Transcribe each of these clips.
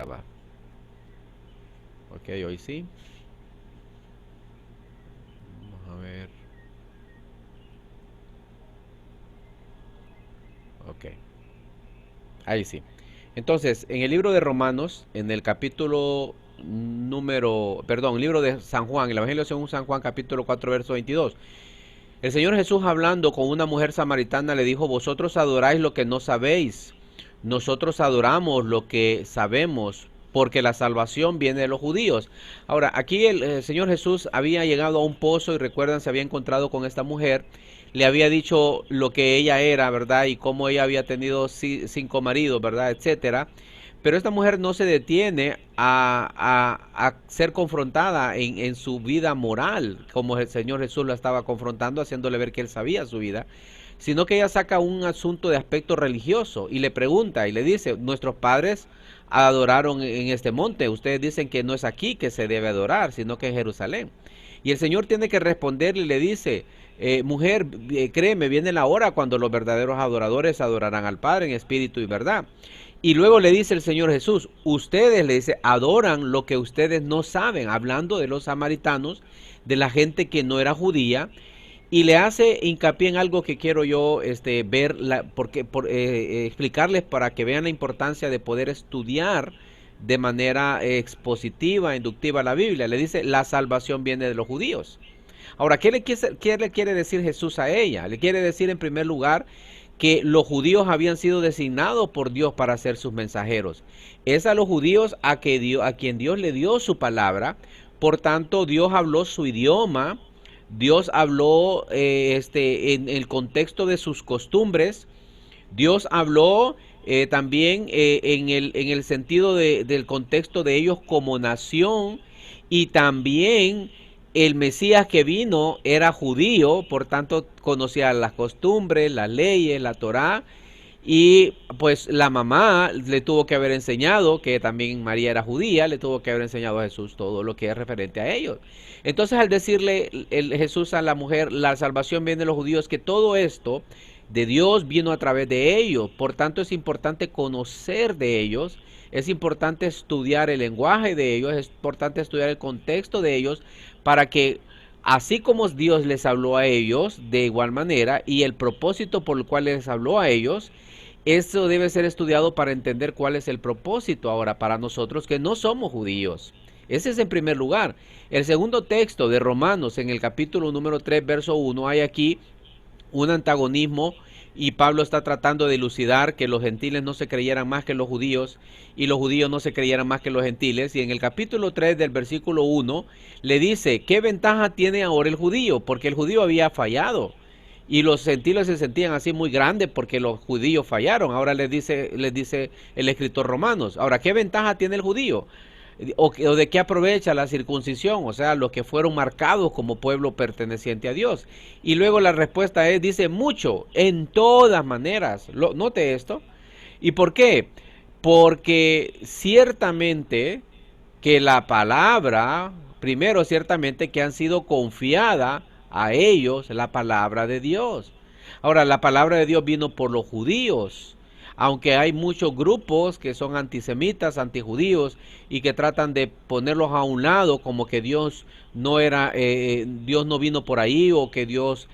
va. Ok, hoy sí. Vamos a ver. Ok, ahí sí. Entonces, en el libro de Romanos, en el capítulo libro de San Juan, el Evangelio según San Juan, capítulo 4, verso 22. El Señor Jesús, hablando con una mujer samaritana, le dijo: vosotros adoráis lo que no sabéis, nosotros adoramos lo que sabemos, porque la salvación viene de los judíos. Ahora, aquí el Señor Jesús había llegado a un pozo y recuerdan, se había encontrado con esta mujer, le había dicho lo que ella era, ¿verdad? Y cómo ella había tenido cinco maridos, ¿verdad? Etcétera. Pero esta mujer no se detiene a ser confrontada en su vida moral, como el Señor Jesús la estaba confrontando, haciéndole ver que él sabía su vida, sino que ella saca un asunto de aspecto religioso y le pregunta y le dice: nuestros padres adoraron en este monte, ustedes dicen que no es aquí que se debe adorar, sino que en Jerusalén. Y el Señor tiene que responderle y le dice: mujer, créeme, viene la hora cuando los verdaderos adoradores adorarán al Padre en espíritu y verdad. Y luego le dice el Señor Jesús: ustedes, le dice, adoran lo que ustedes no saben, hablando de los samaritanos, de la gente que no era judía, y le hace hincapié en algo que quiero yo ver, explicarles para que vean la importancia de poder estudiar de manera expositiva, inductiva la Biblia. Le dice: la salvación viene de los judíos. Ahora, ¿qué le quiere decir Jesús a ella? Le quiere decir, en primer lugar, que los judíos habían sido designados por Dios para ser sus mensajeros. Es a los judíos a quien Dios le dio su palabra. Por tanto, Dios habló su idioma. Dios habló en el contexto de sus costumbres. Dios habló también en el sentido del contexto de ellos como nación, y también el Mesías que vino era judío, por tanto conocía las costumbres, las leyes, la Torá, y pues la mamá le tuvo que haber enseñado, que también María era judía, le tuvo que haber enseñado a Jesús todo lo que es referente a ellos. Entonces, al decirle Jesús a la mujer: la salvación viene de los judíos, que todo esto de Dios vino a través de ellos. Por tanto, es importante conocer de ellos, es importante estudiar el lenguaje de ellos, es importante estudiar el contexto de ellos, para que así como Dios les habló a ellos, de igual manera, y el propósito por el cual les habló a ellos, eso debe ser estudiado para entender cuál es el propósito ahora para nosotros que no somos judíos. Ese es en primer lugar. El segundo texto de Romanos, en el capítulo número 3, verso 1, hay aquí un antagonismo, y Pablo está tratando de elucidar que los gentiles no se creyeran más que los judíos y los judíos no se creyeran más que los gentiles. Y en el capítulo 3 del versículo 1 le dice: ¿qué ventaja tiene ahora el judío? Porque el judío había fallado y los gentiles se sentían así muy grandes porque los judíos fallaron. Ahora les dice el escritor Romanos: ahora, ¿qué ventaja tiene el judío? ¿O de qué aprovecha la circuncisión? O sea, los que fueron marcados como pueblo perteneciente a Dios. Y luego la respuesta dice: mucho, en todas maneras. Note esto. ¿Y por qué? Porque ciertamente que la palabra, primero, ciertamente que han sido confiada a ellos la palabra de Dios. Ahora, la palabra de Dios vino por los judíos, aunque hay muchos grupos que son antisemitas, antijudíos, y que tratan de ponerlos a un lado, como que Dios no era, Dios no vino por ahí, o que Dios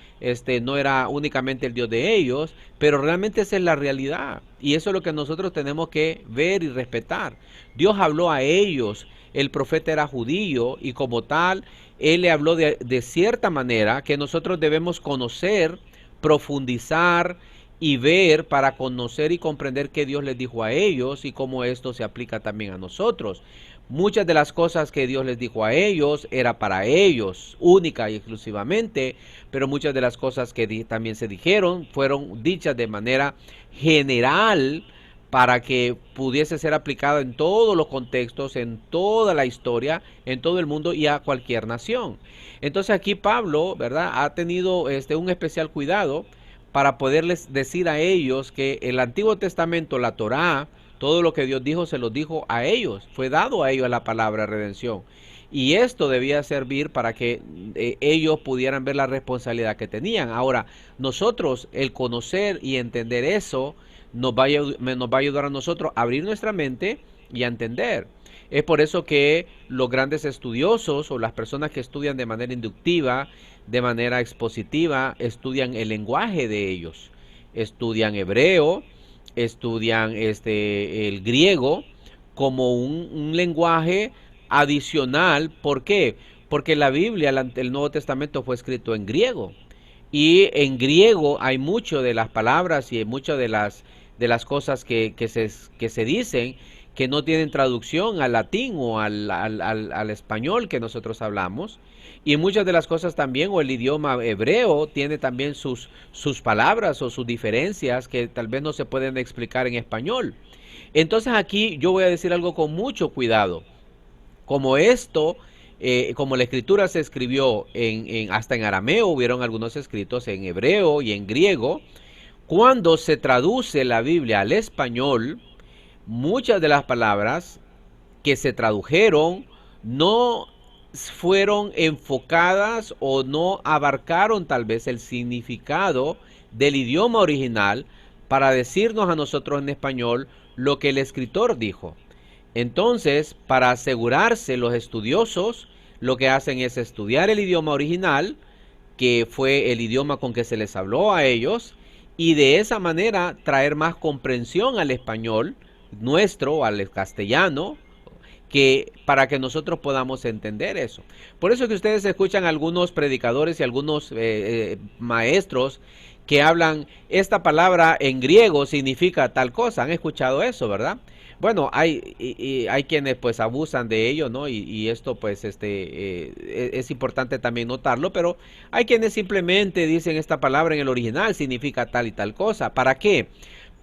no era únicamente el Dios de ellos, pero realmente esa es la realidad, y eso es lo que nosotros tenemos que ver y respetar. Dios habló a ellos, el profeta era judío, y como tal, él le habló de cierta manera que nosotros debemos conocer, profundizar y ver, para conocer y comprender qué Dios les dijo a ellos y cómo esto se aplica también a nosotros. Muchas de las cosas que Dios les dijo a ellos era para ellos, única y exclusivamente, pero muchas de las cosas que también se dijeron fueron dichas de manera general, para que pudiese ser aplicada en todos los contextos, en toda la historia, en todo el mundo y a cualquier nación. Entonces aquí Pablo, ¿verdad?, ha tenido un especial cuidado para poderles decir a ellos que el Antiguo Testamento, la Torá, todo lo que Dios dijo se los dijo a ellos, fue dado a ellos la palabra redención. Y esto debía servir para que ellos pudieran ver la responsabilidad que tenían. Ahora, nosotros, el conocer y entender eso, nos va a ayudar a nosotros a abrir nuestra mente y a entender. Es por eso que los grandes estudiosos o las personas que estudian de manera inductiva, de manera expositiva, estudian el lenguaje de ellos. Estudian hebreo, estudian el griego como un lenguaje adicional. ¿Por qué? Porque la Biblia, el Nuevo Testamento fue escrito en griego. Y en griego hay mucho de las palabras y muchas de las cosas que se dicen que no tienen traducción al latín o al español que nosotros hablamos. Y muchas de las cosas también, o el idioma hebreo, tiene también sus palabras o sus diferencias que tal vez no se pueden explicar en español. Entonces aquí yo voy a decir algo con mucho cuidado. Como esto, como la escritura se escribió hasta en arameo, hubieron algunos escritos en hebreo y en griego, cuando se traduce la Biblia al español, muchas de las palabras que se tradujeron no fueron enfocadas o no abarcaron tal vez el significado del idioma original para decirnos a nosotros en español lo que el escritor dijo. Entonces, para asegurarse, los estudiosos lo que hacen es estudiar el idioma original, que fue el idioma con que se les habló a ellos, y de esa manera traer más comprensión al español nuestro, al castellano, que para que nosotros podamos entender eso. Por eso que ustedes escuchan algunos predicadores y algunos maestros que hablan, esta palabra en griego significa tal cosa. Han escuchado eso, ¿verdad? Bueno, hay quienes pues abusan de ello, ¿no? Y esto pues es importante también notarlo, pero hay quienes simplemente dicen esta palabra en el original significa tal y tal cosa. ¿Para qué?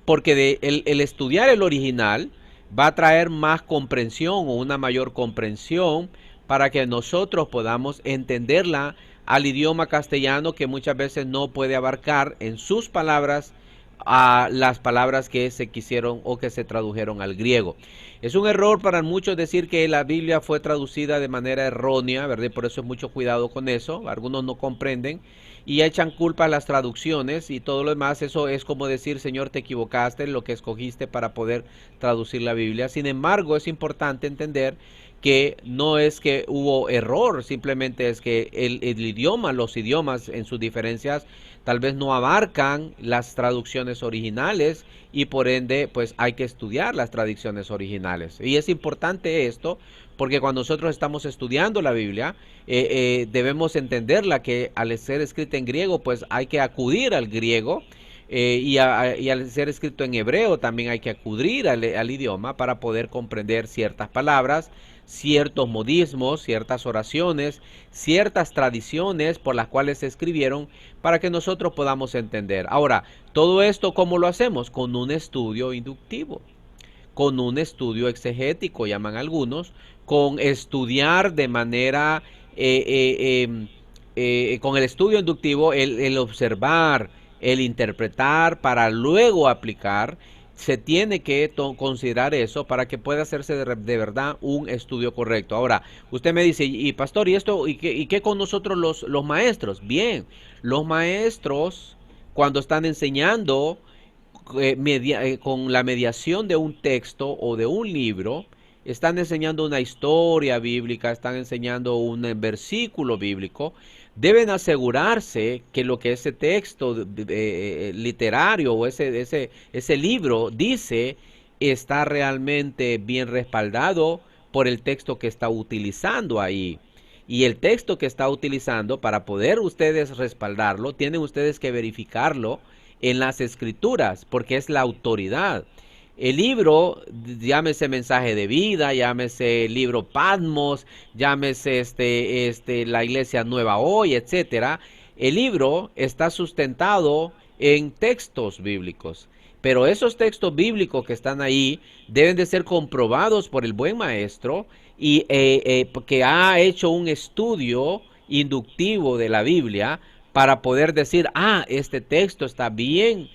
Porque el estudiar el original va a traer más comprensión o una mayor comprensión para que nosotros podamos entenderla al idioma castellano, que muchas veces no puede abarcar en sus palabras a las palabras que se quisieron o que se tradujeron al griego. Es un error para muchos decir que la Biblia fue traducida de manera errónea, ¿verdad? Por eso es mucho cuidado con eso. Algunos no comprenden y echan culpa a las traducciones y todo lo demás. Eso es como decir, Señor, te equivocaste en lo que escogiste para poder traducir la Biblia. Sin embargo, es importante entender que no es que hubo error, simplemente es que el idioma, los idiomas en sus diferencias tal vez no abarcan las traducciones originales y por ende pues hay que estudiar las traducciones originales. Y es importante esto porque cuando nosotros estamos estudiando la Biblia debemos entenderla que al ser escrita en griego pues hay que acudir al griego. Y al ser escrito en hebreo también hay que acudir al idioma para poder comprender ciertas palabras, ciertos modismos, ciertas oraciones, ciertas tradiciones por las cuales se escribieron para que nosotros podamos entender. Ahora, todo esto, ¿cómo lo hacemos? Con un estudio inductivo, con un estudio exegético, llaman algunos, con estudiar de manera, con el estudio inductivo, el observar, el interpretar para luego aplicar. Se tiene que considerar eso para que pueda hacerse de verdad un estudio correcto. Ahora, usted me dice, y pastor, ¿y esto? ¿Y qué con nosotros los maestros? Bien, los maestros cuando están enseñando con la mediación de un texto o de un libro, están enseñando una historia bíblica, están enseñando un versículo bíblico, deben asegurarse que lo que ese texto literario o ese libro dice está realmente bien respaldado por el texto que está utilizando ahí. Y el texto que está utilizando, para poder ustedes respaldarlo, tienen ustedes que verificarlo en las escrituras, porque es la autoridad. El libro, llámese Mensaje de Vida, llámese libro Patmos, llámese la Iglesia Nueva Hoy, etcétera. El libro está sustentado en textos bíblicos, pero esos textos bíblicos que están ahí deben de ser comprobados por el buen maestro y que ha hecho un estudio inductivo de la Biblia para poder decir, este texto está bien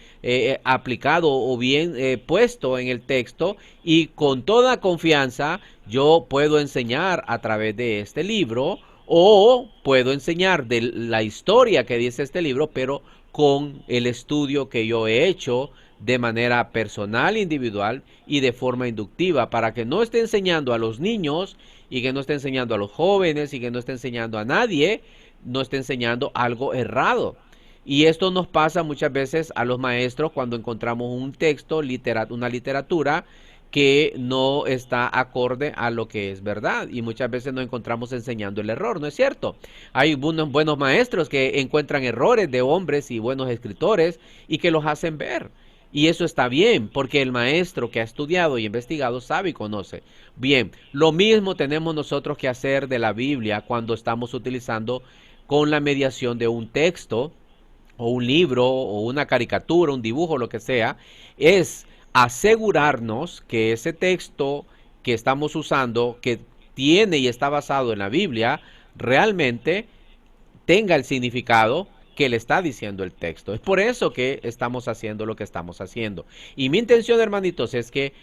aplicado o bien puesto en el texto y con toda confianza yo puedo enseñar a través de este libro o puedo enseñar de la historia que dice este libro, pero con el estudio que yo he hecho de manera personal, individual y de forma inductiva, para que no esté enseñando a los niños y que no esté enseñando a los jóvenes y que no esté enseñando a nadie, no esté enseñando algo errado. Y esto nos pasa muchas veces a los maestros cuando encontramos un texto, una literatura que no está acorde a lo que es verdad. Y muchas veces nos encontramos enseñando el error, ¿no es cierto? Hay buenos maestros que encuentran errores de hombres y buenos escritores y que los hacen ver. Y eso está bien, porque el maestro que ha estudiado y investigado sabe y conoce. Bien, lo mismo tenemos nosotros que hacer de la Biblia cuando estamos utilizando con la mediación de un texto o un libro o una caricatura, un dibujo, lo que sea, es asegurarnos que ese texto que estamos usando, que tiene y está basado en la Biblia, realmente tenga el significado que le está diciendo el texto. Es por eso que estamos haciendo lo que estamos haciendo. Y mi intención, hermanitos, es que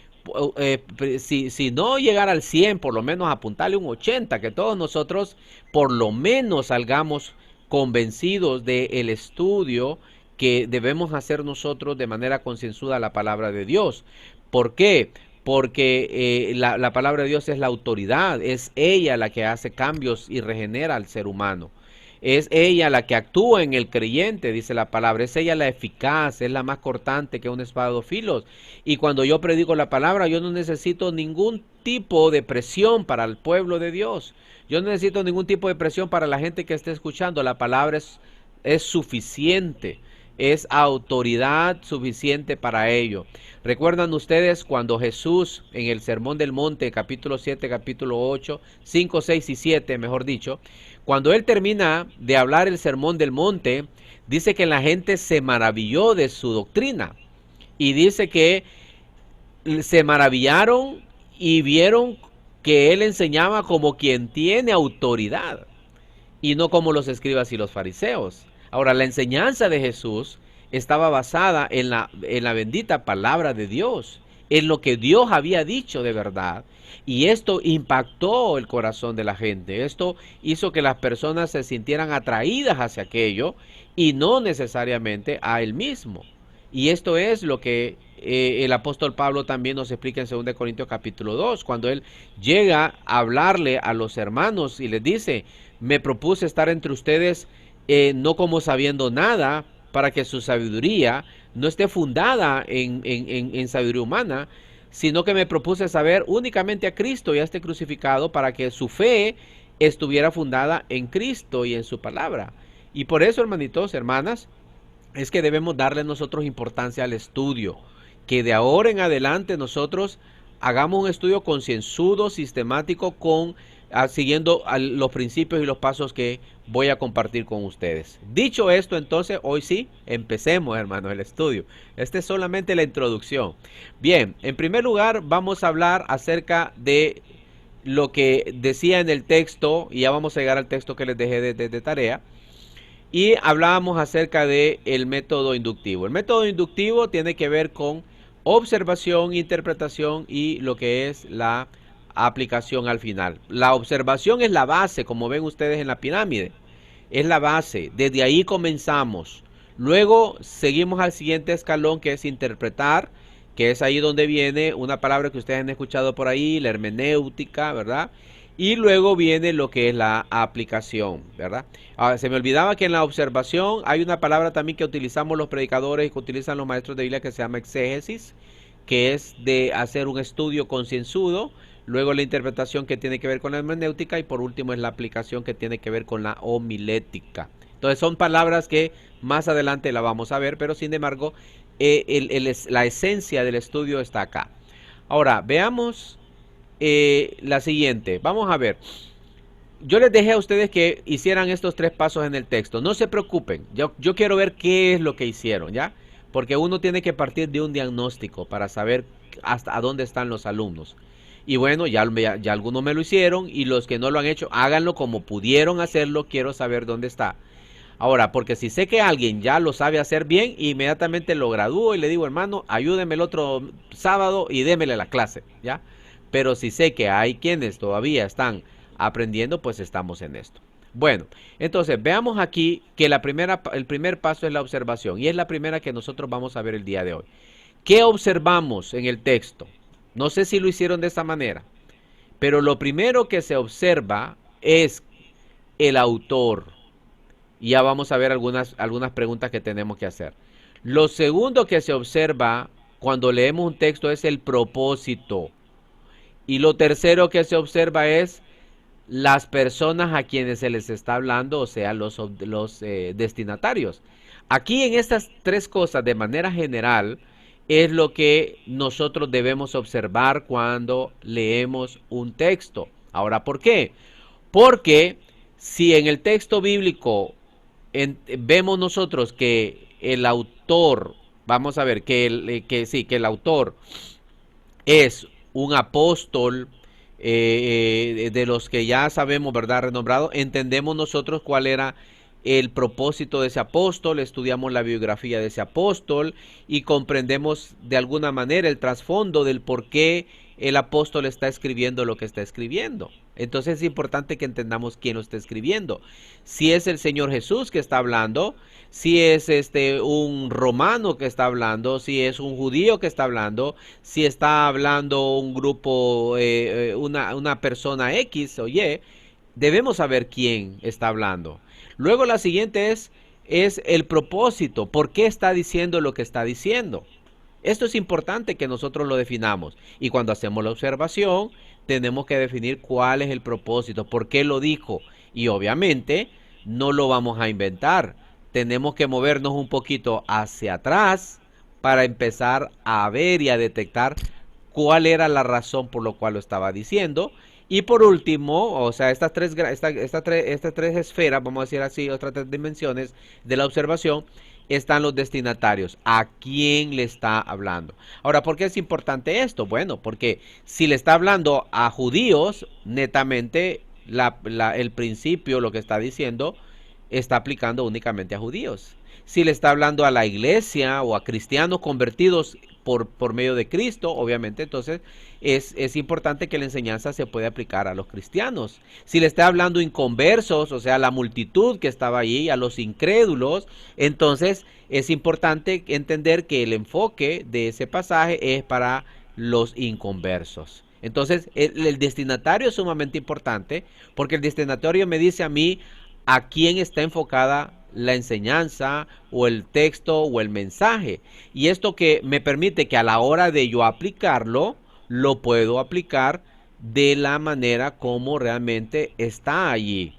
si no llegar al 100, por lo menos apuntarle un 80, que todos nosotros por lo menos salgamos convencidos del estudio que debemos hacer nosotros de manera concienzuda la palabra de Dios. ¿Por qué? Porque la palabra de Dios es la autoridad, es ella la que hace cambios y regenera al ser humano. Es ella la que actúa en el creyente, dice la palabra. Es ella la eficaz, es la más cortante que una espada de dos filos. Y cuando yo predico la palabra, yo no necesito ningún tipo de presión para el pueblo de Dios. Yo no necesito ningún tipo de presión para la gente que esté escuchando. La palabra es suficiente. Es autoridad suficiente para ello. ¿Recuerdan ustedes cuando Jesús en el Sermón del Monte, capítulo 7, capítulo 8, 5, 6 y 7, mejor dicho, cuando él termina de hablar el Sermón del Monte, dice que la gente se maravilló de su doctrina y dice que se maravillaron y vieron que él enseñaba como quien tiene autoridad y no como los escribas y los fariseos. Ahora, la enseñanza de Jesús estaba basada en la bendita palabra de Dios, en lo que Dios había dicho de verdad. Y esto impactó el corazón de la gente. Esto hizo que las personas se sintieran atraídas hacia aquello y no necesariamente a él mismo. Y esto es lo que el apóstol Pablo también nos explica en 2 Corintios capítulo 2, cuando él llega a hablarle a los hermanos y les dice: me propuse estar entre ustedes no como sabiendo nada, para que su sabiduría no esté fundada en sabiduría humana, sino que me propuse saber únicamente a Cristo y a este crucificado, para que su fe estuviera fundada en Cristo y en su palabra. Y por eso, hermanitos, hermanas, es que debemos darle nosotros importancia al estudio, que de ahora en adelante nosotros hagamos un estudio concienzudo, sistemático, siguiendo los principios y los pasos que voy a compartir con ustedes. Dicho esto, entonces, hoy sí, empecemos, hermanos, el estudio. Esta es solamente la introducción. Bien, en primer lugar, vamos a hablar acerca de lo que decía en el texto, y ya vamos a llegar al texto que les dejé de tarea. Y hablábamos acerca del método inductivo. El método inductivo tiene que ver con observación, interpretación y lo que es la aplicación al final. La observación es la base, como ven ustedes en la pirámide. Es la base. Desde ahí comenzamos. Luego seguimos al siguiente escalón, que es interpretar, que es ahí donde viene una palabra que ustedes han escuchado por ahí, la hermenéutica, ¿verdad? Y luego viene lo que es la aplicación, ¿verdad? Ahora, se me olvidaba que en la observación hay una palabra también que utilizamos los predicadores y que utilizan los maestros de Biblia, que se llama exégesis, que es de hacer un estudio concienzudo. Luego la interpretación, que tiene que ver con la hermenéutica, y por último es la aplicación, que tiene que ver con la homilética. Entonces son palabras que más adelante la vamos a ver, pero sin embargo la esencia del estudio está acá. Ahora veamos la siguiente. Vamos a ver. Yo les dejé a ustedes que hicieran estos 3 pasos en el texto. No se preocupen. Yo quiero ver qué es lo que hicieron, ¿ya? Porque uno tiene que partir de un diagnóstico para saber hasta dónde están los alumnos. Y bueno, ya algunos me lo hicieron, y los que no lo han hecho, háganlo como pudieron hacerlo. Quiero saber dónde está. Ahora, porque si sé que alguien ya lo sabe hacer bien, inmediatamente lo gradúo y le digo: hermano, ayúdeme el otro sábado y démele la clase, ¿ya? Pero si sé que hay quienes todavía están aprendiendo, pues estamos en esto. Bueno, entonces veamos aquí que el primer paso es la observación, y es la primera que nosotros vamos a ver el día de hoy. ¿Qué observamos en el texto? No sé si lo hicieron de esa manera, pero lo primero que se observa es el autor. Y ya vamos a ver algunas preguntas que tenemos que hacer. Lo segundo que se observa cuando leemos un texto es el propósito. Y lo tercero que se observa es las personas a quienes se les está hablando, o sea, los destinatarios. Aquí en estas tres cosas, de manera general, es lo que nosotros debemos observar cuando leemos un texto. Ahora, ¿por qué? Porque si en el texto bíblico vemos nosotros que el autor, vamos a ver, que el autor es un apóstol de los que ya sabemos, ¿verdad? Renombrado, entendemos nosotros cuál era el propósito de ese apóstol, estudiamos la biografía de ese apóstol y comprendemos de alguna manera el trasfondo del por qué el apóstol está escribiendo lo que está escribiendo. Entonces es importante que entendamos quién lo está escribiendo. Si es el Señor Jesús que está hablando, si es un romano que está hablando, si es un judío que está hablando, si está hablando un grupo, una persona X o Y, debemos saber quién está hablando. Luego la siguiente es el propósito. ¿Por qué está diciendo lo que está diciendo? Esto es importante que nosotros lo definamos. Y cuando hacemos la observación, tenemos que definir cuál es el propósito, por qué lo dijo. Y obviamente no lo vamos a inventar. Tenemos que movernos un poquito hacia atrás para empezar a ver y a detectar cuál era la razón por lo cual lo estaba diciendo. Y por último, o sea, estas tres esferas, vamos a decir así, otras tres dimensiones de la observación, están los destinatarios. ¿A quién le está hablando? Ahora, ¿por qué es importante esto? Bueno, porque si le está hablando a judíos, netamente el principio, lo que está diciendo, está aplicando únicamente a judíos. Si le está hablando a la iglesia o a cristianos convertidos por medio de Cristo, obviamente, entonces es importante que la enseñanza se pueda aplicar a los cristianos. Si le está hablando inconversos, o sea, a la multitud que estaba allí, a los incrédulos, entonces es importante entender que el enfoque de ese pasaje es para los inconversos. Entonces, el destinatario es sumamente importante porque el destinatario me dice a mí a quién está enfocada la enseñanza o el texto o el mensaje. Y esto que me permite que a la hora de yo aplicarlo, lo puedo aplicar de la manera como realmente está allí.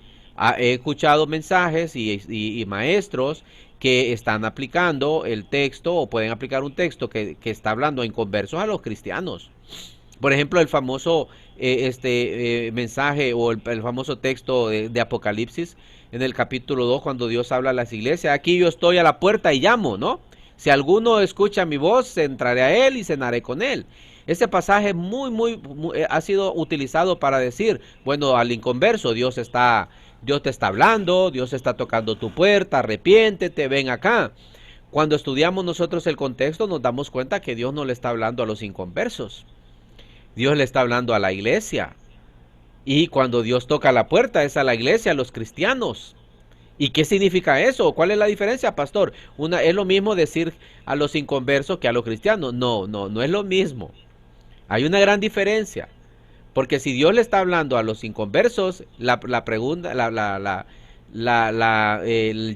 He escuchado mensajes y maestros que están aplicando el texto o pueden aplicar un texto que está hablando a inconversos a los cristianos. Por ejemplo, el famoso mensaje o el famoso texto de Apocalipsis en el capítulo 2, cuando Dios habla a las iglesias. Aquí yo estoy a la puerta y llamo, ¿no? Si alguno escucha mi voz, entraré a él y cenaré con él. Ese pasaje muy ha sido utilizado para decir, bueno, al inconverso, Dios te está hablando, Dios está tocando tu puerta, arrepiéntete, ven acá. Cuando estudiamos nosotros el contexto, nos damos cuenta que Dios no le está hablando a los inconversos. Dios le está hablando a la iglesia. Y cuando Dios toca la puerta es a la iglesia, a los cristianos. ¿Y qué significa eso? ¿Cuál es la diferencia, pastor? ¿Es lo mismo decir a los inconversos que a los cristianos? No es lo mismo. Hay una gran diferencia. Porque si Dios le está hablando a los inconversos, el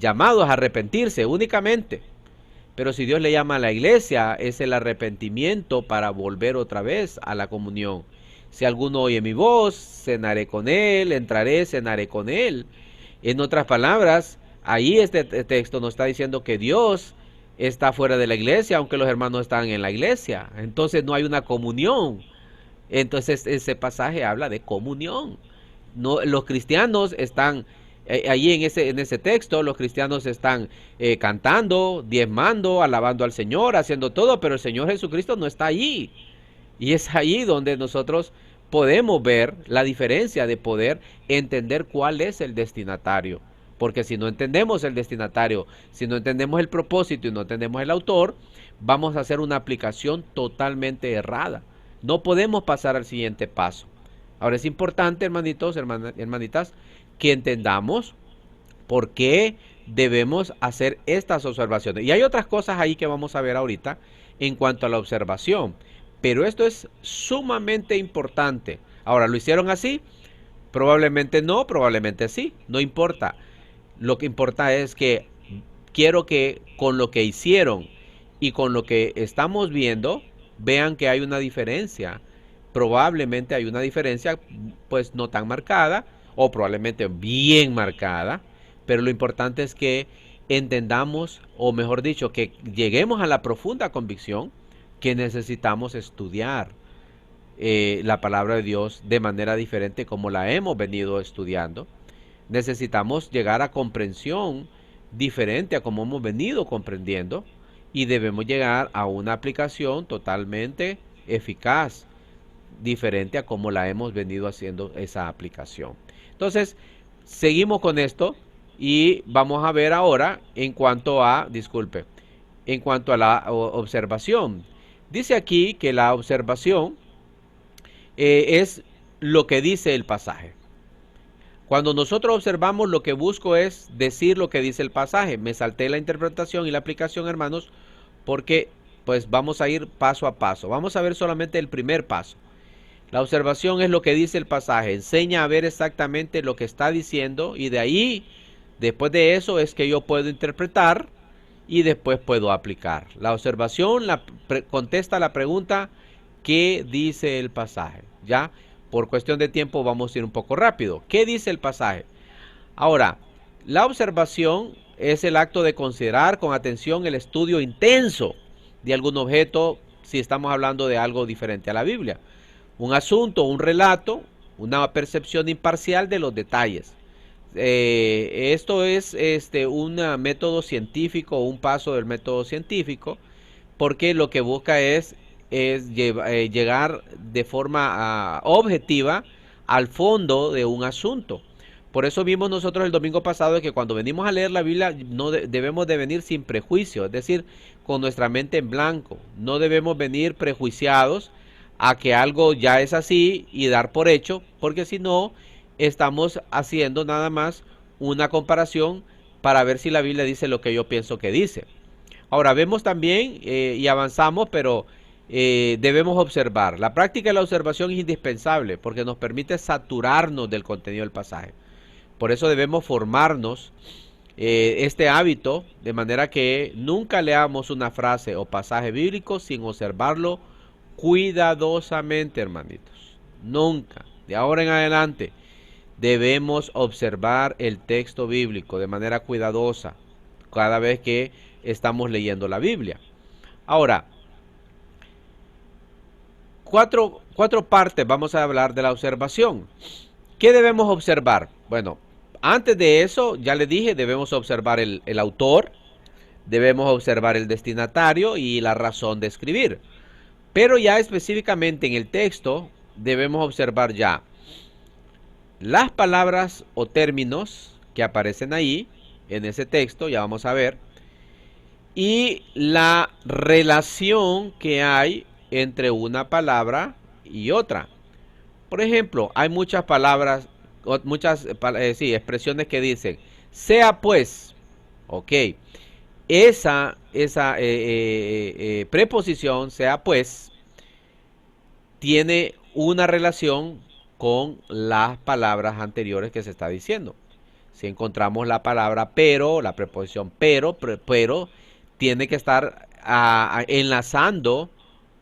llamado es arrepentirse únicamente. Pero si Dios le llama a la iglesia, es el arrepentimiento para volver otra vez a la comunión. Si alguno oye mi voz, cenaré con él, entraré, cenaré con él. En otras palabras, ahí este texto nos está diciendo que Dios está fuera de la iglesia, aunque los hermanos están en la iglesia. Entonces no hay una comunión. Entonces ese pasaje habla de comunión. No, los cristianos están allí en ese texto, los cristianos están cantando, diezmando, alabando al Señor, haciendo todo, pero el Señor Jesucristo no está allí. Y es allí donde nosotros podemos ver la diferencia de poder entender cuál es el destinatario. Porque si no entendemos el destinatario, si no entendemos el propósito y no entendemos el autor, vamos a hacer una aplicación totalmente errada. No podemos pasar al siguiente paso. Ahora es importante, hermanitos, hermanitas, que entendamos por qué debemos hacer estas observaciones. Y hay otras cosas ahí que vamos a ver ahorita en cuanto a la observación. Pero esto es sumamente importante. Ahora, ¿lo hicieron así? Probablemente no, probablemente sí, no importa. Lo que importa es que quiero que con lo que hicieron y con lo que estamos viendo, vean que hay una diferencia. Probablemente hay una diferencia, pues no tan marcada, o probablemente bien marcada, pero lo importante es que entendamos, o mejor dicho, que lleguemos a la profunda convicción que necesitamos estudiar la palabra de Dios de manera diferente como la hemos venido estudiando. Necesitamos llegar a comprensión diferente a como hemos venido comprendiendo y debemos llegar a una aplicación totalmente eficaz, diferente a como la hemos venido haciendo esa aplicación. Entonces, seguimos con esto y vamos a ver ahora en cuanto a, disculpe, en cuanto a la observación. Dice aquí que la observación es lo que dice el pasaje. Cuando nosotros observamos, lo que busco es decir lo que dice el pasaje. Me salté la interpretación y la aplicación, hermanos, porque pues vamos a ir paso a paso. Vamos a ver solamente el primer paso. La observación es lo que dice el pasaje. Enseña a ver exactamente lo que está diciendo y de ahí, después de eso, es que yo puedo interpretar y después puedo aplicar. La observación contesta la pregunta, ¿qué dice el pasaje? ¿Ya? Por cuestión de tiempo vamos a ir un poco rápido. ¿Qué dice el pasaje? Ahora, la observación es el acto de considerar con atención el estudio intenso de algún objeto si estamos hablando de algo diferente a la Biblia. Un asunto, un relato, una percepción imparcial de los detalles. Esto es un método científico, un paso del método científico, porque lo que busca es llegar de forma objetiva al fondo de un asunto. Por eso vimos nosotros el domingo pasado que cuando venimos a leer la Biblia no debemos de venir sin prejuicio, es decir, con nuestra mente en blanco. No debemos venir prejuiciados a que algo ya es así y dar por hecho, porque si no, estamos haciendo nada más una comparación para ver si la Biblia dice lo que yo pienso que dice. Ahora vemos también y avanzamos, pero debemos observar. La práctica de la observación es indispensable porque nos permite saturarnos del contenido del pasaje. Por eso debemos formarnos este hábito de manera que nunca leamos una frase o pasaje bíblico sin observarlo cuidadosamente, hermanitos. Nunca. De ahora en adelante debemos observar el texto bíblico de manera cuidadosa cada vez que estamos leyendo la Biblia. Ahora, cuatro partes vamos a hablar de la observación. ¿Qué debemos observar? Bueno, antes de eso, ya les dije, debemos observar el autor, debemos observar el destinatario y la razón de escribir. Pero ya específicamente en el texto, debemos observar ya las palabras o términos que aparecen ahí, en ese texto, ya vamos a ver, y la relación que hay entre una palabra y otra. Por ejemplo, hay muchas palabras, muchas expresiones que dicen, sea pues, ok, esa preposición, sea pues, tiene una relación con las palabras anteriores que se está diciendo. Si encontramos la palabra pero, la preposición pero tiene que estar enlazando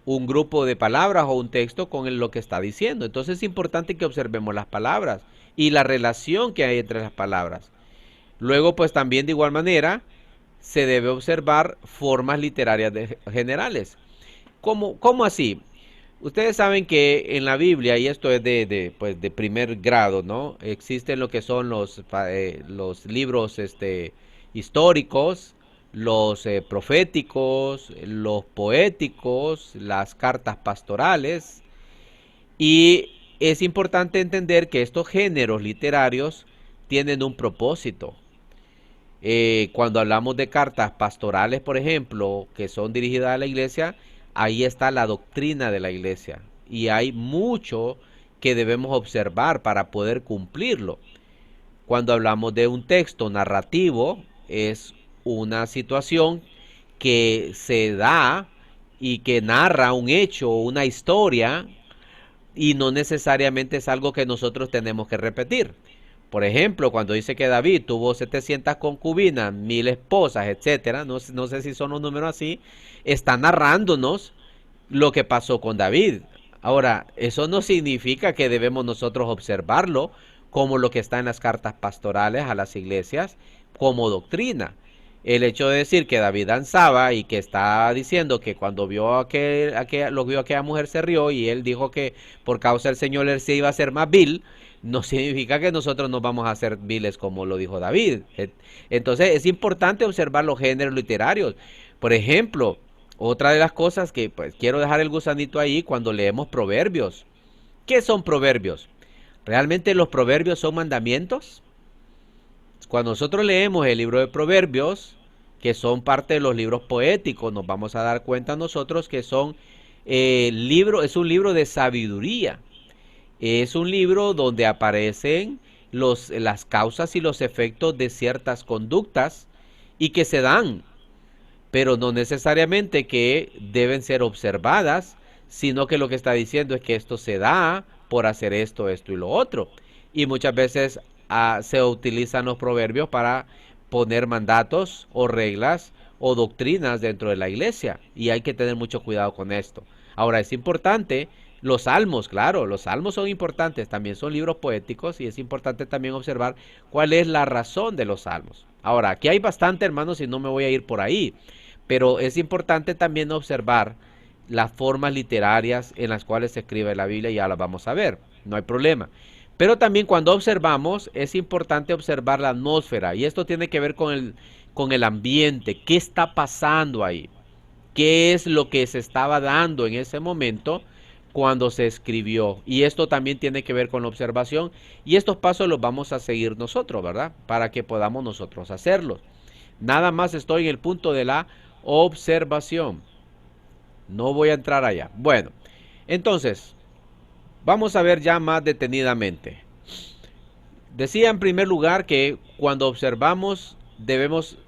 un grupo de palabras o un texto con lo que está diciendo. Entonces es importante que observemos las palabras y la relación que hay entre las palabras. Luego, pues también de igual manera, se debe observar formas literarias generales. ¿Cómo así? Ustedes saben que en la Biblia, y esto es pues de primer grado, ¿no? Existen lo que son los libros históricos, los proféticos, los poéticos, las cartas pastorales. Y es importante entender que estos géneros literarios tienen un propósito. Cuando hablamos de cartas pastorales, por ejemplo, que son dirigidas a la iglesia, ahí está la doctrina de la iglesia. Y hay mucho que debemos observar para poder cumplirlo. Cuando hablamos de un texto narrativo, es una situación que se da y que narra un hecho o una historia y no necesariamente es algo que nosotros tenemos que repetir. Por ejemplo, cuando dice que David tuvo 700 concubinas, 1000 esposas, etcétera, no sé si son los números así, está narrándonos lo que pasó con David. Ahora, eso no significa que debemos nosotros observarlo como lo que está en las cartas pastorales a las iglesias como doctrina. El hecho de decir que David danzaba y que está diciendo que cuando vio lo vio a aquella mujer se rió y él dijo que por causa del Señor él se iba a hacer más vil, no significa que nosotros nos vamos a hacer viles como lo dijo David. Entonces es importante observar los géneros literarios. Por ejemplo, otra de las cosas que pues quiero dejar el gusanito ahí cuando leemos proverbios. ¿Qué son proverbios? ¿Realmente los proverbios son mandamientos? Cuando nosotros leemos el libro de proverbios, que son parte de los libros poéticos, nos vamos a dar cuenta nosotros que son es un libro de sabiduría. Es un libro donde aparecen las causas y los efectos de ciertas conductas y que se dan, pero no necesariamente que deben ser observadas, sino que lo que está diciendo es que esto se da por hacer esto, esto y lo otro. Y muchas veces se utilizan los proverbios para poner mandatos o reglas o doctrinas dentro de la iglesia. Y hay que tener mucho cuidado con esto. Ahora, es importante los salmos, claro, los salmos son importantes, también son libros poéticos y es importante también observar cuál es la razón de los salmos. Ahora, aquí hay bastante, hermanos, y no me voy a ir por ahí. Pero es importante también observar las formas literarias en las cuales se escribe la Biblia, ya las vamos a ver, no hay problema. Pero también cuando observamos, es importante observar la atmósfera, y esto tiene que ver con el ambiente, qué está pasando ahí, qué es lo que se estaba dando en ese momento cuando se escribió. Y esto también tiene que ver con la observación, y estos pasos los vamos a seguir nosotros, ¿verdad? Para que podamos nosotros hacerlos. Nada más estoy en el punto de la observación. No voy a entrar allá. Bueno, entonces, vamos a ver ya más detenidamente. Decía en primer lugar que cuando observamos debemos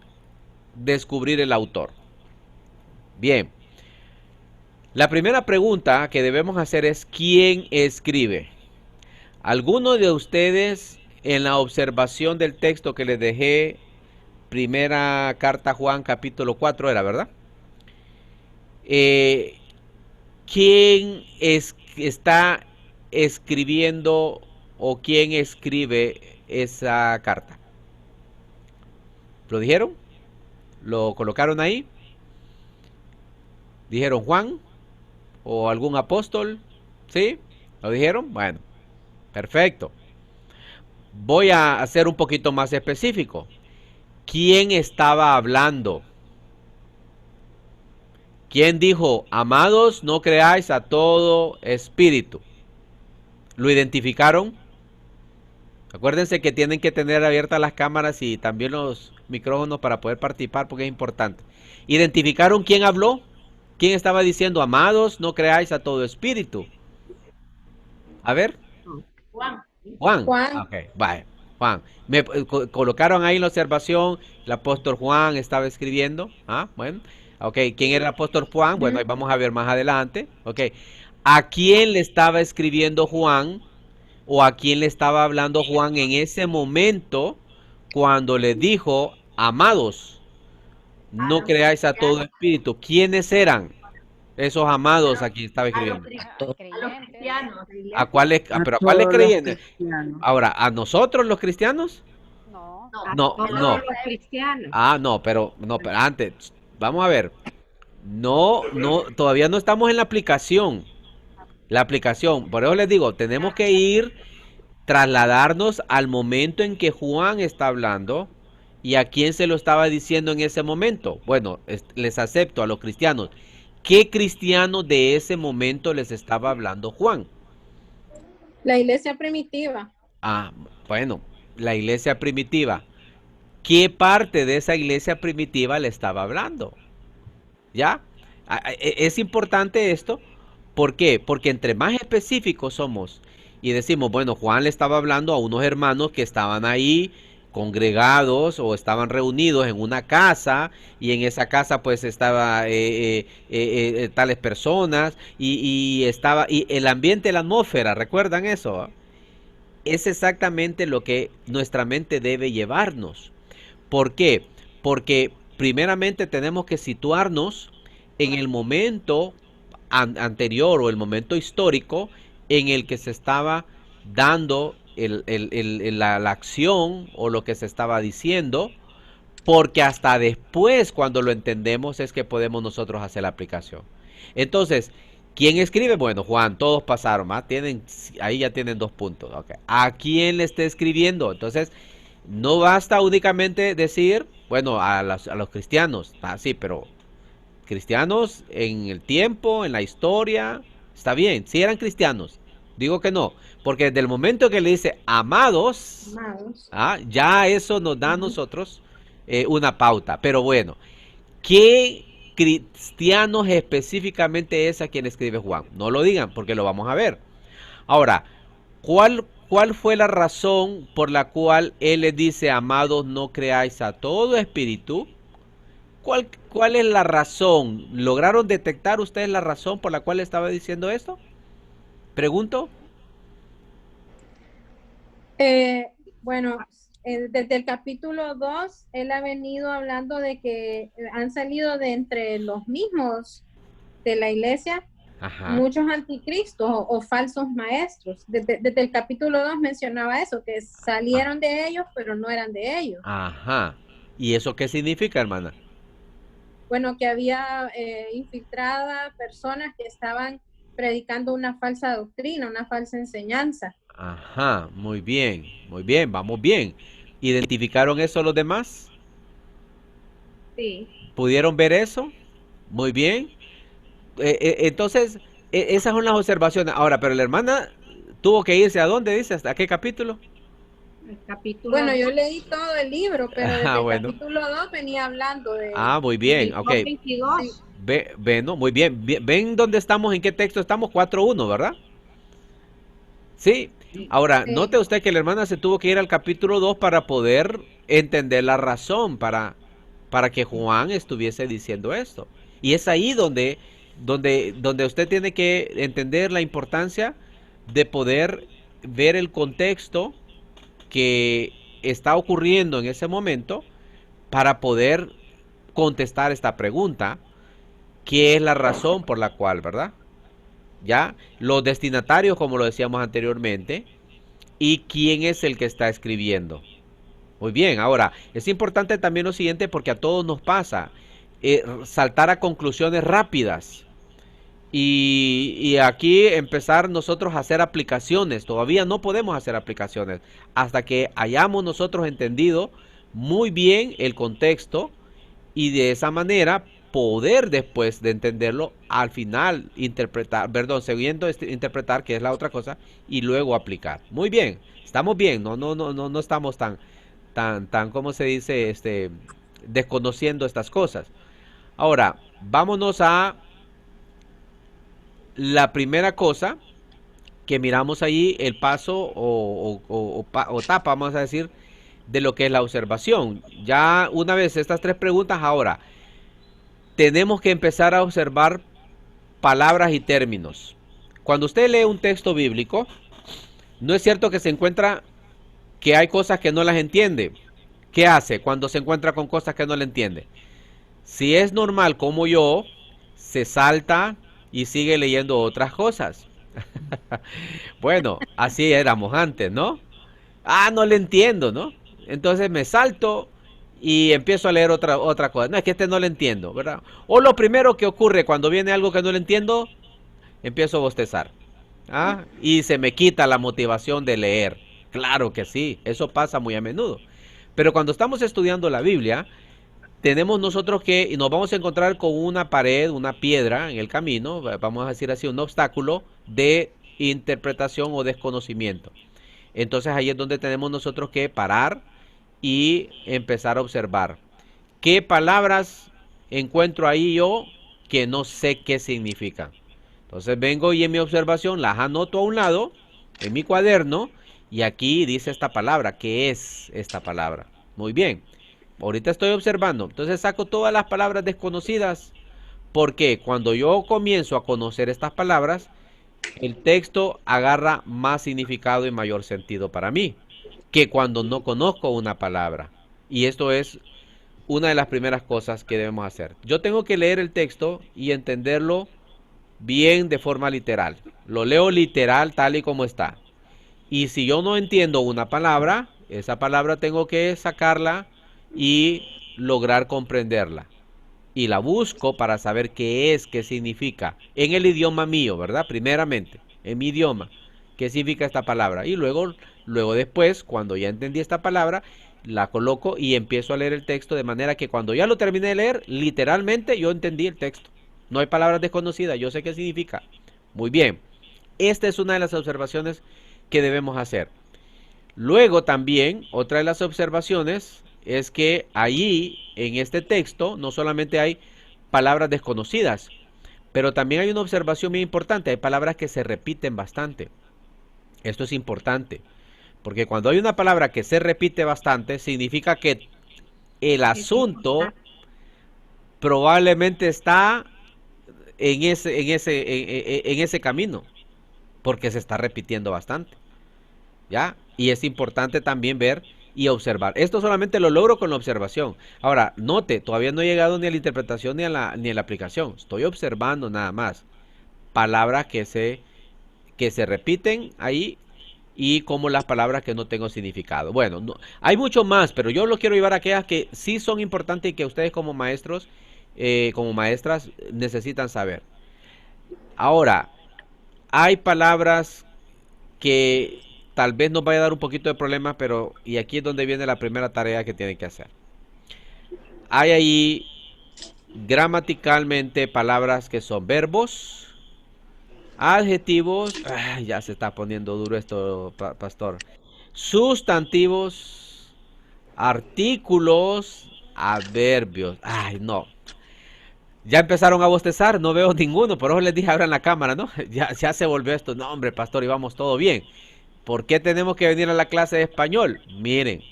descubrir el autor. Bien, la primera pregunta que debemos hacer es ¿quién escribe? ¿Alguno de ustedes en la observación del texto que les dejé, primera carta a Juan capítulo 4 era, ¿verdad? ¿Quién está escribiendo o quién escribe esa carta? ¿Lo dijeron? ¿Lo colocaron ahí? ¿Dijeron Juan o algún apóstol? ¿Sí? ¿Lo dijeron? Bueno, perfecto. Voy a hacer un poquito más específico. ¿Quién estaba hablando? ¿Quién dijo, amados, no creáis a todo espíritu? ¿Lo identificaron? Acuérdense que tienen que tener abiertas las cámaras y también los micrófonos para poder participar porque es importante. ¿Identificaron quién habló? ¿Quién estaba diciendo, amados, no creáis a todo espíritu? A ver. Juan. Juan. Juan. Ok, vaya. Juan. Me colocaron ahí en la observación, el apóstol Juan estaba escribiendo. Ah, bueno. Ok, ¿quién era el apóstol Juan? Bueno, ahí vamos a ver más adelante. Ok. ¿A quién le estaba escribiendo Juan? ¿O a quién le estaba hablando Juan en ese momento cuando le dijo, amados, no creáis a todo espíritu? ¿Quiénes eran esos amados a quien estaba A los escribiendo? cristianos. ¿A cuáles, pero a cuáles creyentes? Ahora, ¿a nosotros los cristianos? No, No, todos no. los cristianos. Ah, no, pero antes, vamos a ver. No, todavía no estamos en la aplicación. La aplicación, por eso les digo, tenemos que trasladarnos al momento en que Juan está hablando y a quién se lo estaba diciendo en ese momento. Bueno, les acepto a los cristianos. ¿Qué cristiano de ese momento les estaba hablando Juan? La iglesia primitiva. Ah, bueno, la iglesia primitiva. ¿Qué parte de esa iglesia primitiva le estaba hablando? ¿Ya? Es importante esto. ¿Por qué? Porque entre más específicos somos y decimos, bueno, Juan le estaba hablando a unos hermanos que estaban ahí congregados o estaban reunidos en una casa y en esa casa pues estaba tales personas y estaba y el ambiente, la atmósfera, ¿recuerdan eso? Es exactamente lo que nuestra mente debe llevarnos. ¿Por qué? Porque primeramente tenemos que situarnos en el momento anterior o el momento histórico en el que se estaba dando la acción o lo que se estaba diciendo, porque hasta después, cuando lo entendemos, es que podemos nosotros hacer la aplicación. Entonces, ¿quién escribe? Bueno, Juan, todos pasaron, ¿va? Ahí ya tienen 2 puntos. Okay. ¿A quién le está escribiendo? Entonces, no basta únicamente decir, bueno, a los cristianos. Ah, sí, pero cristianos en el tiempo, en la historia, está bien, si eran cristianos. Digo que no, porque desde el momento que le dice amados, Amados. ya eso nos da a nosotros una pauta. Pero bueno, ¿qué cristianos específicamente es a quien escribe Juan? No lo digan porque lo vamos a ver. Ahora, ¿cuál fue la razón por la cual él les dice, amados, no creáis a todo espíritu? ¿Cuál es la razón? ¿Lograron detectar ustedes la razón por la cual estaba diciendo esto? Pregunto. Bueno, desde el capítulo 2, él ha venido hablando de que han salido de entre los mismos de la iglesia Ajá. muchos anticristos o falsos maestros. Desde el capítulo 2 mencionaba eso, que salieron de ellos, pero no eran de ellos. Ajá. ¿Y eso qué significa, hermana? Bueno, que había infiltradas personas que estaban predicando una falsa doctrina, una falsa enseñanza. Ajá, muy bien, vamos bien. ¿Identificaron eso los demás? Sí. ¿Pudieron ver eso? Muy bien. Entonces, esas son las observaciones. Ahora, pero la hermana tuvo que irse ¿a dónde dice? ¿Hasta qué capítulo? El capítulo. Bueno, yo leí todo el libro, pero desde el Bueno. capítulo 2 venía hablando de... Muy bien, ok. 22. No, muy bien. ¿Ven dónde estamos? ¿En qué texto estamos? 4.1, ¿verdad? Sí. Ahora, Sí. note usted que la hermana se tuvo que ir al capítulo 2 para poder entender la razón para que Juan estuviese diciendo esto. Y es ahí donde usted tiene que entender la importancia de poder ver el contexto que está ocurriendo en ese momento para poder contestar esta pregunta, ¿qué es la razón por la cual, verdad? Ya, los destinatarios, como lo decíamos anteriormente, y quién es el que está escribiendo. Muy bien, ahora, es importante también lo siguiente porque a todos nos pasa, saltar a conclusiones rápidas. Y aquí empezar nosotros a hacer aplicaciones. Todavía no podemos hacer aplicaciones hasta que hayamos nosotros entendido muy bien el contexto y de esa manera poder después de entenderlo al final interpretar, perdón, siguiendo interpretar, que es la otra cosa, y luego aplicar. Muy bien, estamos bien, no estamos tan, ¿cómo se dice? Desconociendo estas cosas. Ahora, vámonos a la primera cosa que miramos ahí, el paso o etapa, vamos a decir, de lo que es la observación. Ya una vez estas 3 preguntas, ahora tenemos que empezar a observar palabras y términos. Cuando usted lee un texto bíblico, no es cierto que se encuentra que hay cosas que no las entiende. ¿Qué hace cuando se encuentra con cosas que no le entiende? Si es normal como yo, se salta y sigue leyendo otras cosas. Bueno, así éramos antes, ¿no? No le entiendo, ¿no? Entonces me salto y empiezo a leer otra cosa. No, es que no le entiendo, ¿verdad? O lo primero que ocurre cuando viene algo que no le entiendo, empiezo a bostezar. Y se me quita la motivación de leer. Claro que sí, eso pasa muy a menudo. Pero cuando estamos estudiando la Biblia, tenemos nosotros que, y nos vamos a encontrar con una pared, una piedra en el camino, vamos a decir así, un obstáculo de interpretación o desconocimiento. Entonces ahí es donde tenemos nosotros que parar y empezar a observar. ¿Qué palabras encuentro ahí yo que no sé qué significan? Entonces vengo y en mi observación las anoto a un lado, en mi cuaderno, Y aquí dice esta palabra. ¿Qué es esta palabra? Muy bien. Ahorita estoy observando. Entonces saco todas las palabras desconocidas. Porque cuando yo comienzo a conocer estas palabras, el texto agarra más significado y mayor sentido para mí que cuando no conozco una palabra. Y esto es una de las primeras cosas que debemos hacer. Yo tengo que leer el texto y entenderlo bien de forma literal. Lo leo literal tal y como está. Y si yo no entiendo una palabra, esa palabra tengo que sacarla y lograr comprenderla. Y la busco para saber qué es, qué significa. En el idioma mío, ¿verdad? Primeramente, en mi idioma. ¿Qué significa esta palabra? Y luego después, cuando ya entendí esta palabra, la coloco y empiezo a leer el texto de manera que cuando ya lo terminé de leer, literalmente yo entendí el texto. No hay palabras desconocidas, yo sé qué significa. Muy bien. Esta es una de las observaciones que debemos hacer. Luego también, otra de las observaciones es que ahí, en este texto, no solamente hay palabras desconocidas, pero también hay una observación muy importante. Hay palabras que se repiten bastante. Esto es importante, porque cuando hay una palabra que se repite bastante, significa que el Es asunto importante. probablemente está en ese camino, porque se está repitiendo bastante. ¿Ya? Y es importante también ver y observar. Esto solamente lo logro con la observación. Ahora, note, todavía no he llegado ni a la interpretación ni a la aplicación. Estoy observando nada más. Palabras que se repiten ahí y como las palabras que no tengo significado. Bueno, hay mucho más, pero yo lo quiero llevar a aquellas que sí son importantes y que ustedes como maestros, como maestras, necesitan saber. Ahora, hay palabras que tal vez nos vaya a dar un poquito de problema, pero y aquí es donde viene la primera tarea que tienen que hacer. Hay ahí gramaticalmente palabras que son verbos, adjetivos, ay, ya se está poniendo duro esto, pastor. Sustantivos, artículos, adverbios. Ay, no. Ya empezaron a bostezar, no veo ninguno, por eso les dije abran la cámara, ¿no? Ya se volvió esto. No, hombre, pastor, íbamos todo bien. ¿Por qué tenemos que venir a la clase de español? Miren,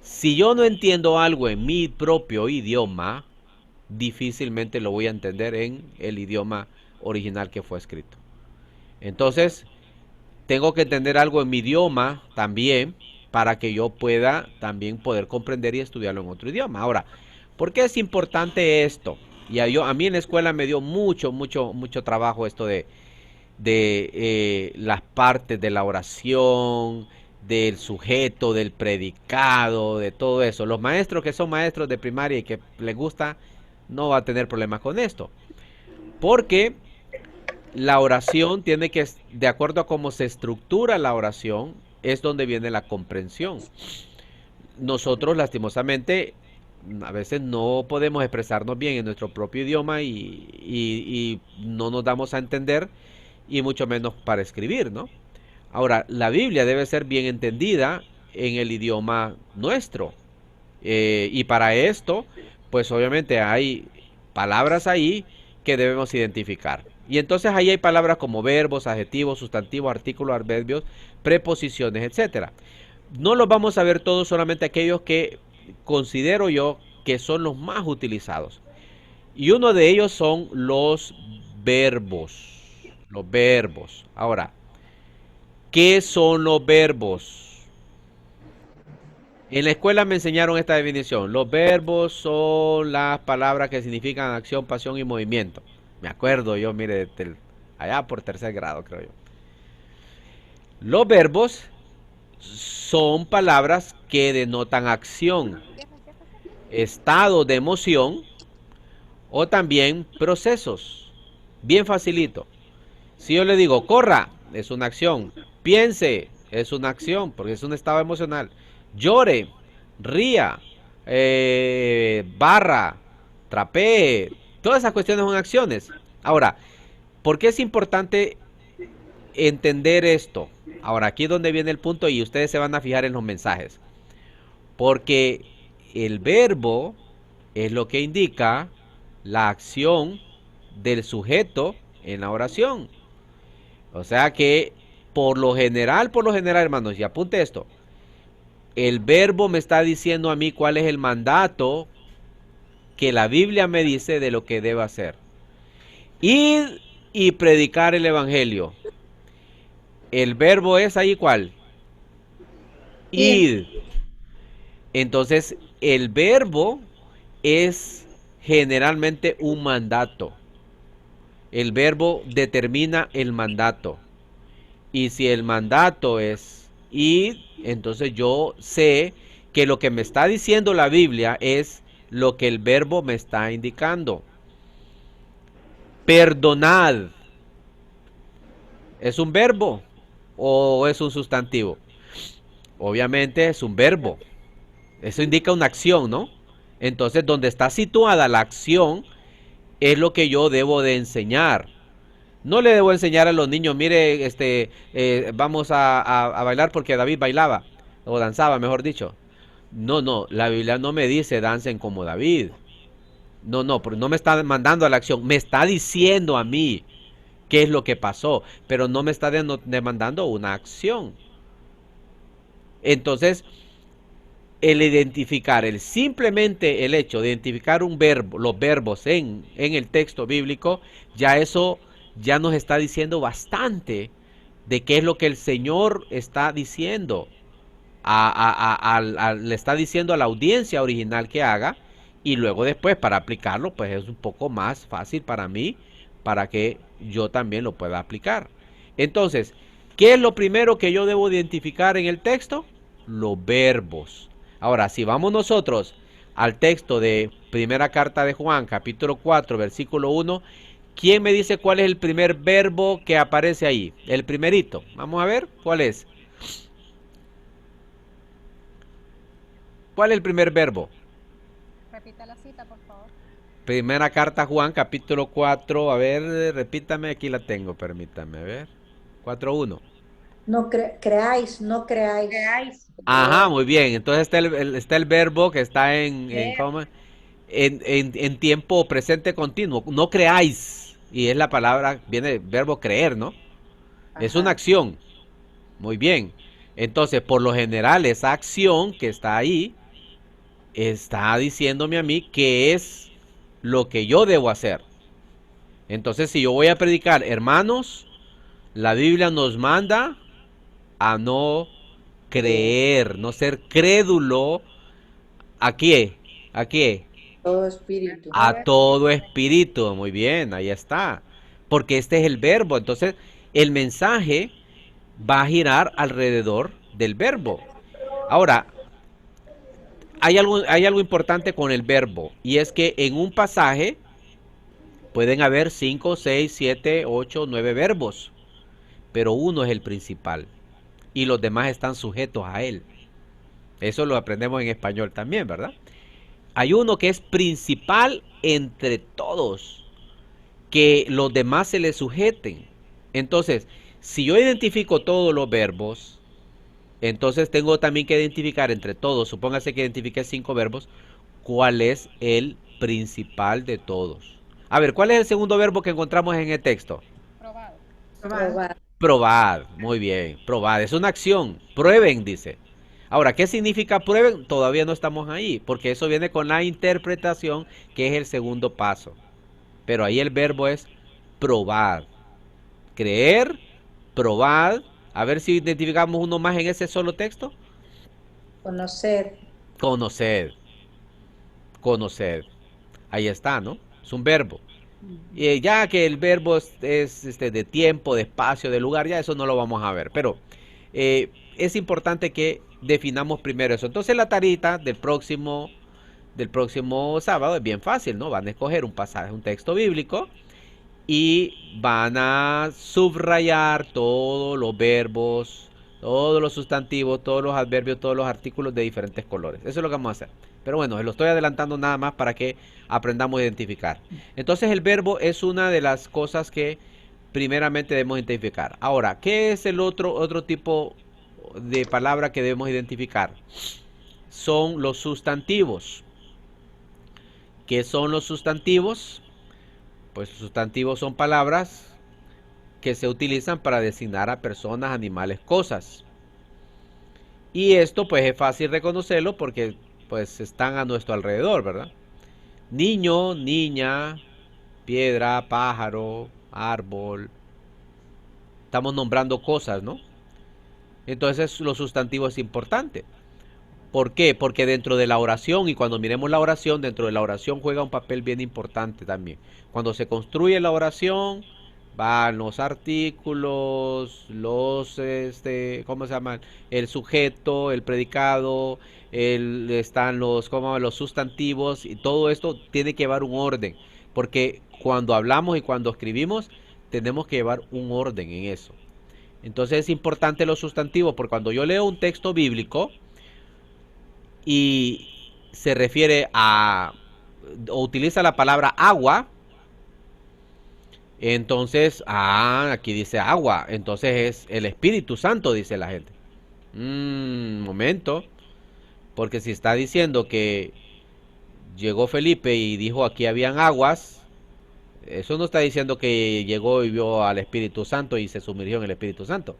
si yo no entiendo algo en mi propio idioma, difícilmente lo voy a entender en el idioma original que fue escrito. Entonces, tengo que entender algo en mi idioma también para que yo pueda también poder comprender y estudiarlo en otro idioma. Ahora, ¿por qué es importante esto? Y a mí en la escuela me dio mucho trabajo esto de las partes de la oración, del sujeto, del predicado, de todo eso. Los maestros que son maestros de primaria y que les gusta, no va a tener problemas con esto. Porque la oración tiene que, de acuerdo a cómo se estructura la oración, es donde viene la comprensión. Nosotros, lastimosamente, a veces no podemos expresarnos bien en nuestro propio idioma y no nos damos a entender y mucho menos para escribir, ¿no? Ahora, la Biblia debe ser bien entendida en el idioma nuestro. Y para esto, pues obviamente hay palabras ahí que debemos identificar. Y entonces ahí hay palabras como verbos, adjetivos, sustantivos, artículos, adverbios, preposiciones, etcétera. No los vamos a ver todos, solamente aquellos que considero yo que son los más utilizados. Y uno de ellos son los verbos. Los verbos. Ahora, ¿qué son los verbos? En la escuela me enseñaron esta definición. Los verbos son las palabras que significan acción, pasión y movimiento. Me acuerdo yo, mire, allá por tercer grado, creo yo. Los verbos son palabras que denotan acción, estado de emoción o también procesos. Bien facilito. Si yo le digo corra, es una acción. Piense, es una acción, porque es un estado emocional. Llore, ría, barra, trapee. Todas esas cuestiones son acciones. Ahora, ¿por qué es importante entender esto? Ahora, aquí es donde viene el punto y ustedes se van a fijar en los mensajes. Porque el verbo es lo que indica la acción del sujeto en la oración. O sea que por lo general, hermanos, y apunte esto. El verbo me está diciendo a mí cuál es el mandato que la Biblia me dice de lo que debo hacer. Ir y predicar el evangelio. El verbo es ahí cuál. Ir. Entonces, el verbo es generalmente un mandato. El verbo determina el mandato. Y si el mandato es ir, entonces yo sé que lo que me está diciendo la Biblia es lo que el verbo me está indicando. Perdonad. ¿Es un verbo o es un sustantivo? Obviamente es un verbo. Eso indica una acción, ¿no? Entonces, donde está situada la acción es lo que yo debo de enseñar. No le debo enseñar a los niños, mire, vamos a bailar porque David bailaba, o danzaba, mejor dicho. No, no, la Biblia no me dice dancen como David. No, no, porque no me está mandando a la acción, me está diciendo a mí qué es lo que pasó, pero no me está demandando una acción. Entonces, el identificar, simplemente el hecho de identificar un verbo, los verbos en el texto bíblico, ya eso ya nos está diciendo bastante de qué es lo que el Señor está diciendo. Le está diciendo a la audiencia original que haga, y luego después para aplicarlo pues es un poco más fácil para mí, para que yo también lo pueda aplicar. Entonces, ¿qué es lo primero que yo debo identificar en el texto? Los verbos. Ahora, si vamos nosotros al texto de primera carta de Juan, capítulo 4, versículo 1, ¿quién me dice cuál es el primer verbo que aparece ahí? El primerito. Vamos a ver, ¿cuál es? ¿Cuál es el primer verbo? Repita la cita, por favor. Primera carta a Juan, capítulo 4, a ver, repítame, aquí la tengo, permítame, a ver. 4:1. No creáis, no creáis. Ajá, muy bien. Entonces está el verbo que está ¿cómo? En tiempo presente continuo. No creáis. Y es la palabra, viene el verbo creer, ¿no? Es una Ajá. acción. Muy bien. Entonces, por lo general, esa acción que está ahí está diciéndome a mí qué es lo que yo debo hacer. Entonces, si yo voy a predicar, hermanos, la Biblia nos manda a no creer, no ser crédulo. ¿A qué? ¿A qué? Todo espíritu. A todo espíritu. Muy bien, ahí está. Porque este es el verbo. Entonces, el mensaje va a girar alrededor del verbo. Ahora, hay algo importante con el verbo. Y es que en un pasaje pueden haber 5, 6, 7, 8, 9 verbos. Pero uno es el principal. Y los demás están sujetos a él. Eso lo aprendemos en español también, ¿verdad? Hay uno que es principal entre todos, que los demás se le sujeten. Entonces, si yo identifico todos los verbos, entonces tengo también que identificar entre todos, supóngase que identifique 5 verbos, cuál es el principal de todos. A ver, ¿cuál es el segundo verbo que encontramos en el texto? Probado. Probar. Probad, muy bien, probad, es una acción, prueben, dice. Ahora, ¿qué significa prueben? Todavía no estamos ahí, porque eso viene con la interpretación, que es el segundo paso. Pero ahí el verbo es probad. Creer, probad. A ver si identificamos uno más en ese solo texto. Conocer. Conocer, conocer. Ahí está, ¿no? Es un verbo. Y ya que el verbo es de tiempo, de espacio, de lugar, ya eso no lo vamos a ver. Pero es importante que definamos primero eso. Entonces la tarita del próximo sábado es bien fácil, ¿no? Van a escoger un pasaje, un texto bíblico, y van a subrayar todos los verbos, todos los sustantivos, todos los adverbios, todos los artículos de diferentes colores. Eso es lo que vamos a hacer. Pero bueno, lo estoy adelantando nada más para que aprendamos a identificar. Entonces el verbo es una de las cosas que primeramente debemos identificar. Ahora, ¿qué es el otro tipo de palabra que debemos identificar? Son los sustantivos. ¿Qué son los sustantivos? Pues los sustantivos son palabras que se utilizan para designar a personas, animales, cosas. Y esto pues es fácil reconocerlo porque pues están a nuestro alrededor, ¿verdad? Niño, niña, piedra, pájaro, árbol. Estamos nombrando cosas, ¿no? Entonces los sustantivos es importante. ¿Por qué? Porque dentro de la oración, y cuando miremos la oración, dentro de la oración juega un papel bien importante también. Cuando se construye la oración, van los artículos, ¿cómo se llaman? El sujeto, el predicado, están los sustantivos, y todo esto tiene que llevar un orden. Porque cuando hablamos y cuando escribimos, tenemos que llevar un orden en eso. Entonces es importante los sustantivos, porque cuando yo leo un texto bíblico, y se refiere a o utiliza la palabra agua, entonces, aquí dice agua, entonces es el Espíritu Santo, dice la gente. Momento, porque si está diciendo que llegó Felipe y dijo aquí habían aguas, eso no está diciendo que llegó y vio al Espíritu Santo y se sumergió en el Espíritu Santo.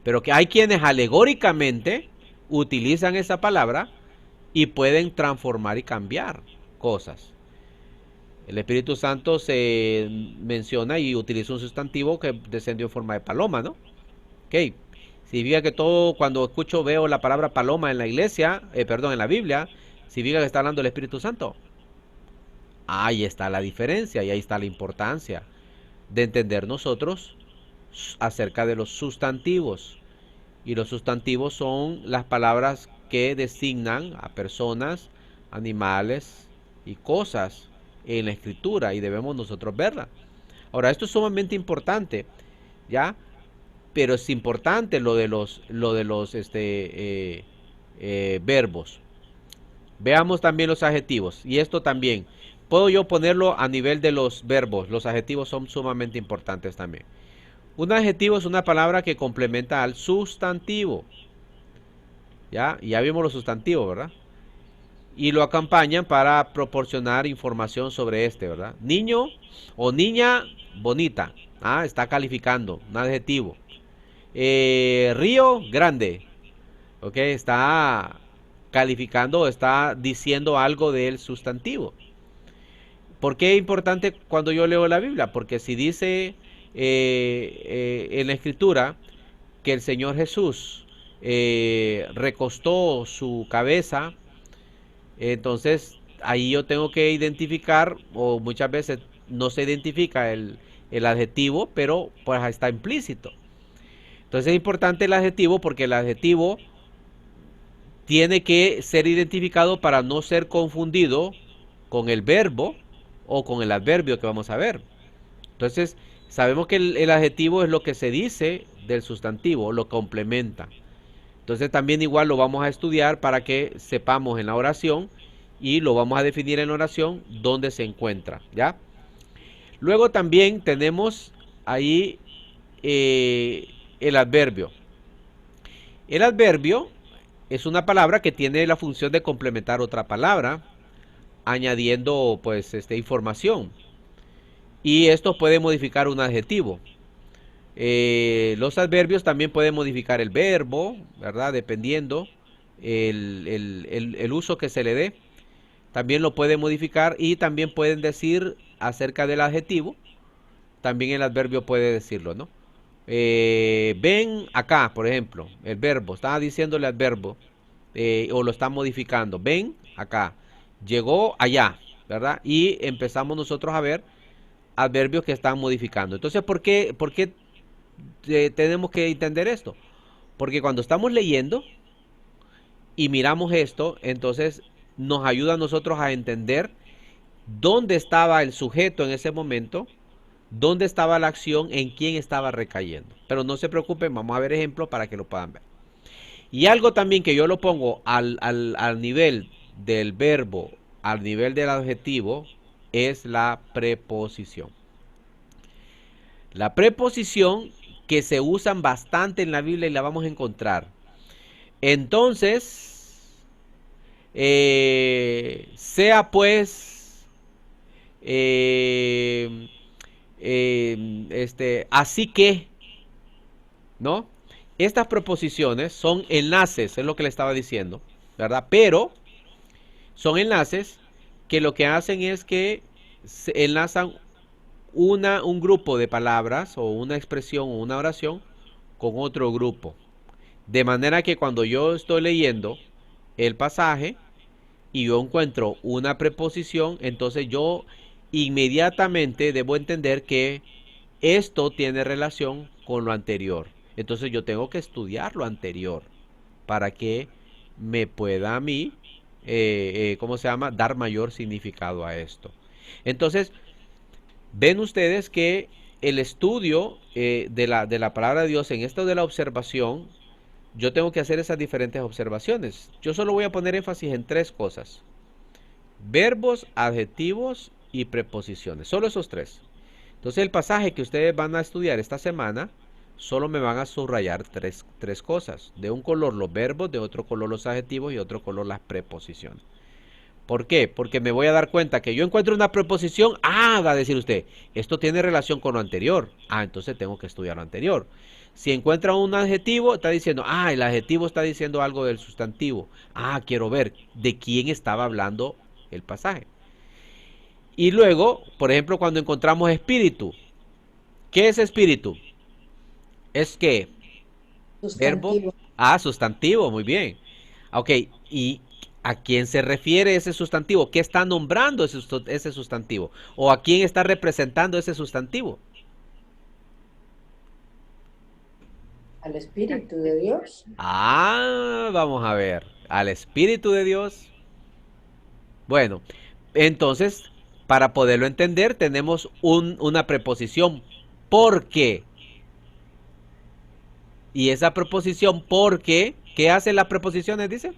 Pero que hay quienes alegóricamente utilizan esa palabra y pueden transformar y cambiar cosas. El Espíritu Santo se menciona y utiliza un sustantivo que descendió en forma de paloma, ¿no? Ok. Significa que todo, cuando veo la palabra paloma en la iglesia, en la Biblia, significa que está hablando del Espíritu Santo. Ahí está la diferencia y ahí está la importancia de entender nosotros acerca de los sustantivos. Y los sustantivos son las palabras que designan a personas, animales y cosas en la escritura y debemos nosotros verla. Ahora, esto es sumamente importante, ¿ya? Pero es importante lo de los verbos. Veamos también los adjetivos. Y esto también. Puedo yo ponerlo a nivel de los verbos. Los adjetivos son sumamente importantes también. Un adjetivo es una palabra que complementa al sustantivo. ¿Ya? Y ya vimos los sustantivos, ¿verdad? Y lo acompañan para proporcionar información sobre ¿verdad? Niño o niña bonita. Está calificando un adjetivo. Río grande. Ok, está calificando, está diciendo algo del sustantivo. ¿Por qué es importante cuando yo leo la Biblia? Porque si dice en la escritura que el Señor Jesús recostó su cabeza, entonces ahí yo tengo que identificar, o muchas veces no se identifica el adjetivo, pero pues está implícito. Entonces es importante el adjetivo porque el adjetivo tiene que ser identificado para no ser confundido con el verbo o con el adverbio que vamos a ver. Entonces sabemos que el adjetivo es lo que se dice del sustantivo, lo complementa. Entonces también igual lo vamos a estudiar para que sepamos en la oración y lo vamos a definir en la oración dónde se encuentra, ¿ya? Luego también tenemos ahí el adverbio. El adverbio es una palabra que tiene la función de complementar otra palabra, añadiendo pues información. Y esto puede modificar un adjetivo. Los adverbios también pueden modificar el verbo, ¿verdad? Dependiendo el uso que se le dé. También lo pueden modificar y también pueden decir acerca del adjetivo. También el adverbio puede decirlo, ¿no? Ven acá, por ejemplo, el verbo. Está diciéndole al verbo o lo está modificando. Ven acá. Llegó allá, ¿verdad? Y empezamos nosotros a ver adverbios que están modificando. Entonces, ¿por qué tenemos que entender esto? Porque cuando estamos leyendo y miramos esto, entonces nos ayuda a nosotros a entender dónde estaba el sujeto en ese momento, dónde estaba la acción, en quién estaba recayendo. Pero no se preocupen, vamos a ver ejemplos para que lo puedan ver. Y algo también que yo lo pongo al nivel del verbo, al nivel del adjetivo, es la preposición. La preposición que se usan bastante en la Biblia y la vamos a encontrar. Entonces, sea pues así que, ¿no? Estas preposiciones son enlaces, es lo que le estaba diciendo, ¿verdad? Pero son enlaces que lo que hacen es que se enlazan un grupo de palabras o una expresión o una oración con otro grupo. De manera que cuando yo estoy leyendo el pasaje y yo encuentro una preposición, entonces yo inmediatamente debo entender que esto tiene relación con lo anterior. Entonces yo tengo que estudiar lo anterior para que me pueda a mí, ¿cómo se llama?, dar mayor significado a esto. Entonces, ven ustedes que el estudio de la palabra de Dios en esto de la observación, yo tengo que hacer esas diferentes observaciones. Yo solo voy a poner énfasis en tres cosas: verbos, adjetivos y preposiciones. Solo esos tres. Entonces el pasaje que ustedes van a estudiar esta semana, solo me van a subrayar tres cosas. De un color los verbos, de otro color los adjetivos y otro color las preposiciones. ¿Por qué? Porque me voy a dar cuenta que yo encuentro una preposición. Ah, va a decir usted, esto tiene relación con lo anterior. Ah, entonces tengo que estudiar lo anterior. Si encuentra un adjetivo, está diciendo, ah, el adjetivo está diciendo algo del sustantivo. Ah, quiero ver de quién estaba hablando el pasaje. Y luego, por ejemplo, cuando encontramos espíritu. ¿Qué es espíritu? Es que verbo. Sustantivo. Ah, sustantivo, muy bien. Ok, ¿y a quién se refiere ese sustantivo? ¿Qué está nombrando ese sustantivo? ¿O a quién está representando ese sustantivo? Al Espíritu de Dios. Ah, vamos a ver. Al Espíritu de Dios. Bueno, entonces, para poderlo entender, tenemos una preposición. ¿Por qué? Y esa preposición, ¿por qué? ¿Qué hacen las preposiciones, dice?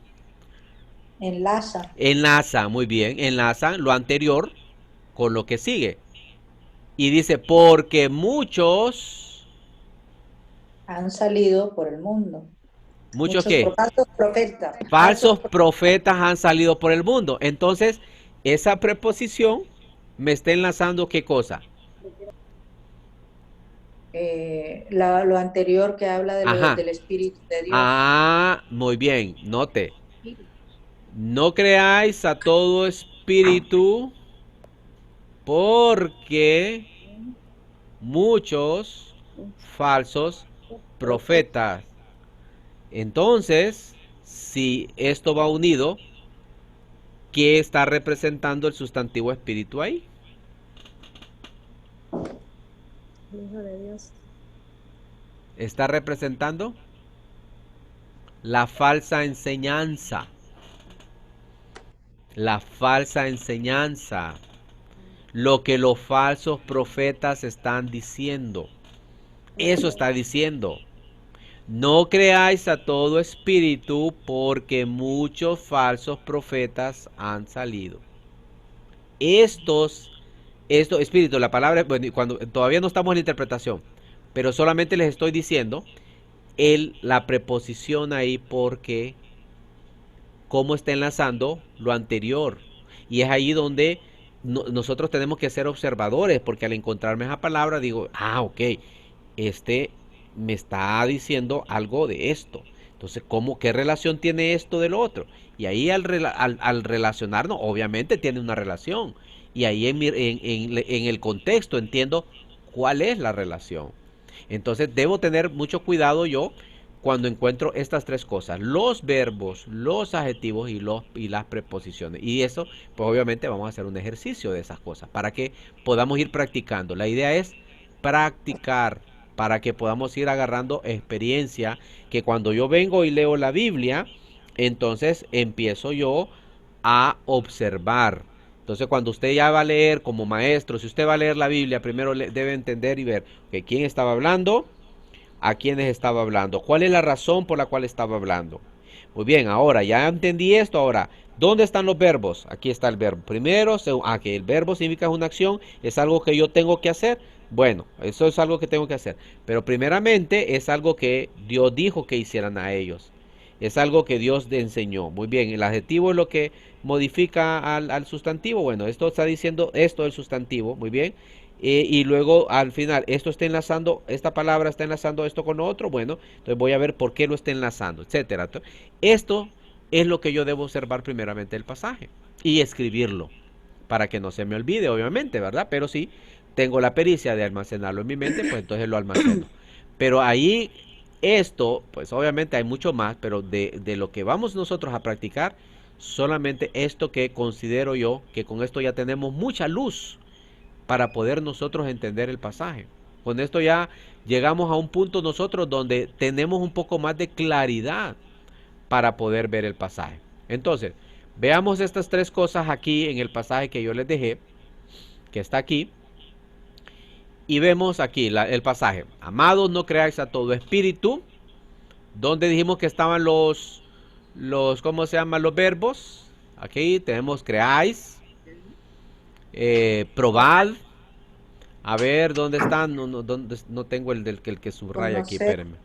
Enlaza. Enlaza, muy bien. Enlazan lo anterior con lo que sigue. Y dice, porque muchos... Han salido por el mundo. ¿Muchos qué? Falsos profetas. Falsos profetas han salido por el mundo. Entonces, esa preposición me está enlazando ¿qué cosa? Lo anterior que habla del Espíritu de Dios. Ah, muy bien, note. No creáis a todo espíritu, porque muchos falsos profetas. Entonces, si esto va unido, ¿qué está representando el sustantivo espíritu ahí? Hijo de Dios. Está representando la falsa enseñanza. La falsa enseñanza. Lo que los falsos profetas están diciendo. Eso está diciendo. No creáis a todo espíritu, porque muchos falsos profetas han salido. Esto, espíritu, la palabra, bueno, cuando todavía no estamos en la interpretación, pero solamente les estoy diciendo la preposición ahí, porque cómo está enlazando lo anterior. Y es ahí donde nosotros tenemos que ser observadores, porque al encontrarme esa palabra digo, ah, ok, me está diciendo algo de esto. Entonces, ¿qué relación tiene esto del otro? Y ahí al relacionarnos, obviamente tiene una relación. Y ahí en el contexto entiendo cuál es la relación. Entonces, debo tener mucho cuidado yo cuando encuentro estas tres cosas: los verbos, los adjetivos y las preposiciones. Y eso, pues obviamente vamos a hacer un ejercicio de esas cosas para que podamos ir practicando. La idea es practicar, para que podamos ir agarrando experiencia, que cuando yo vengo y leo la Biblia, entonces empiezo yo a observar. Entonces, cuando usted ya va a leer como maestro, si usted va a leer la Biblia, primero debe entender y ver que quién estaba hablando, a quiénes estaba hablando, cuál es la razón por la cual estaba hablando. Muy bien, ahora ya entendí esto. Ahora, ¿dónde están los verbos? Aquí está el verbo. Primero, que el verbo significa una acción, es algo que yo tengo que hacer. Bueno, eso es algo que tengo que hacer. Pero primeramente es algo que Dios dijo que hicieran a ellos. Es algo que Dios le enseñó. Muy bien, el adjetivo es lo que modifica al sustantivo. Bueno, esto está diciendo esto del sustantivo. Muy bien. Y luego al final, esto está enlazando, esta palabra está enlazando esto con lo otro, bueno, entonces voy a ver por qué lo está enlazando, etcétera. Esto es lo que yo debo observar primeramente del pasaje y escribirlo para que no se me olvide, obviamente, ¿verdad? Pero si tengo la pericia de almacenarlo en mi mente, pues entonces lo almaceno. Pero ahí, esto, pues obviamente hay mucho más, pero de lo que vamos nosotros a practicar, solamente esto que considero yo, que con esto ya tenemos mucha luz para poder nosotros entender el pasaje. Con esto ya llegamos a un punto nosotros donde tenemos un poco más de claridad para poder ver el pasaje. Entonces, veamos estas tres cosas aquí en el pasaje que yo les dejé, que está aquí. Y vemos aquí el pasaje. Amados, no creáis a todo espíritu. Donde dijimos que estaban ¿cómo se llaman los verbos? Aquí tenemos creáis, probad. A ver, ¿dónde están? No tengo el que subraya aquí, Conocer. espérenme.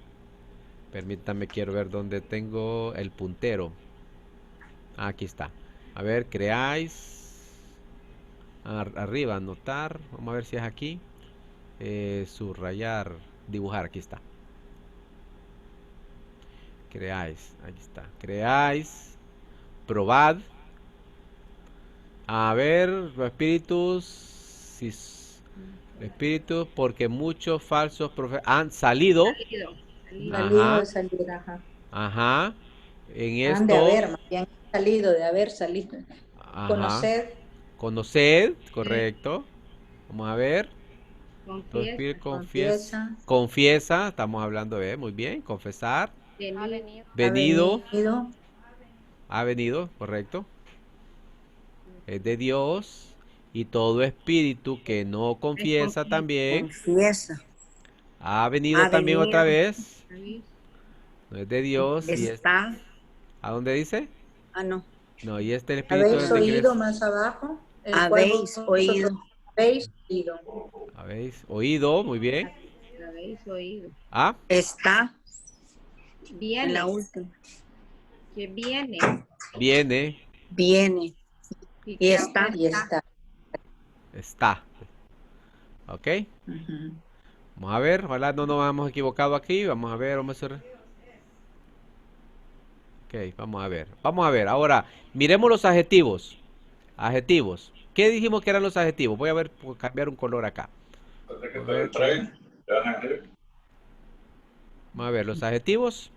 Permítanme, quiero ver dónde tengo el puntero. Aquí está. A ver, creáis. Arriba, anotar. Vamos a ver si es aquí. Subrayar, dibujar, aquí está. Creáis, aquí está. Creáis, probad. A ver, los espíritus, porque muchos falsos profetas han salido. Salido. Salido Ajá, de salir, ajá. ajá. En Han de esto, haber, más bien salido, de haber salido. ajá. Conocer, Conoced, correcto. Vamos a ver. Tu Confiesa. espíritu confiesa, confiesa, estamos hablando de, muy bien, confesar. Venido. Venido, ha venido, ha venido, correcto. Es de Dios. Y todo espíritu que no confiesa también Confiesa. ha venido Ha también otra venido. vez. No es de Dios. Y Está. ¿a dónde dice? Ah, no. No, y este espíritu habéis es de oído más abajo, el cual Habéis vosotros oído. habéis oído. Habéis oído, muy bien. Habéis oído. Ah, Está en Viene. la última. Que viene. viene, Viene. Y Y que está. ahora Y está. está. ¿Ok? Ujú. Vamos a ver, ojalá no nos hemos equivocado aquí. Vamos a ver, vamos a hacer. Ok, vamos a ver. Vamos a ver, ahora, miremos los adjetivos. Adjetivos. ¿Qué dijimos que eran los adjetivos? Voy a ver, cambiar un color acá. Vamos a ver, los adjetivos.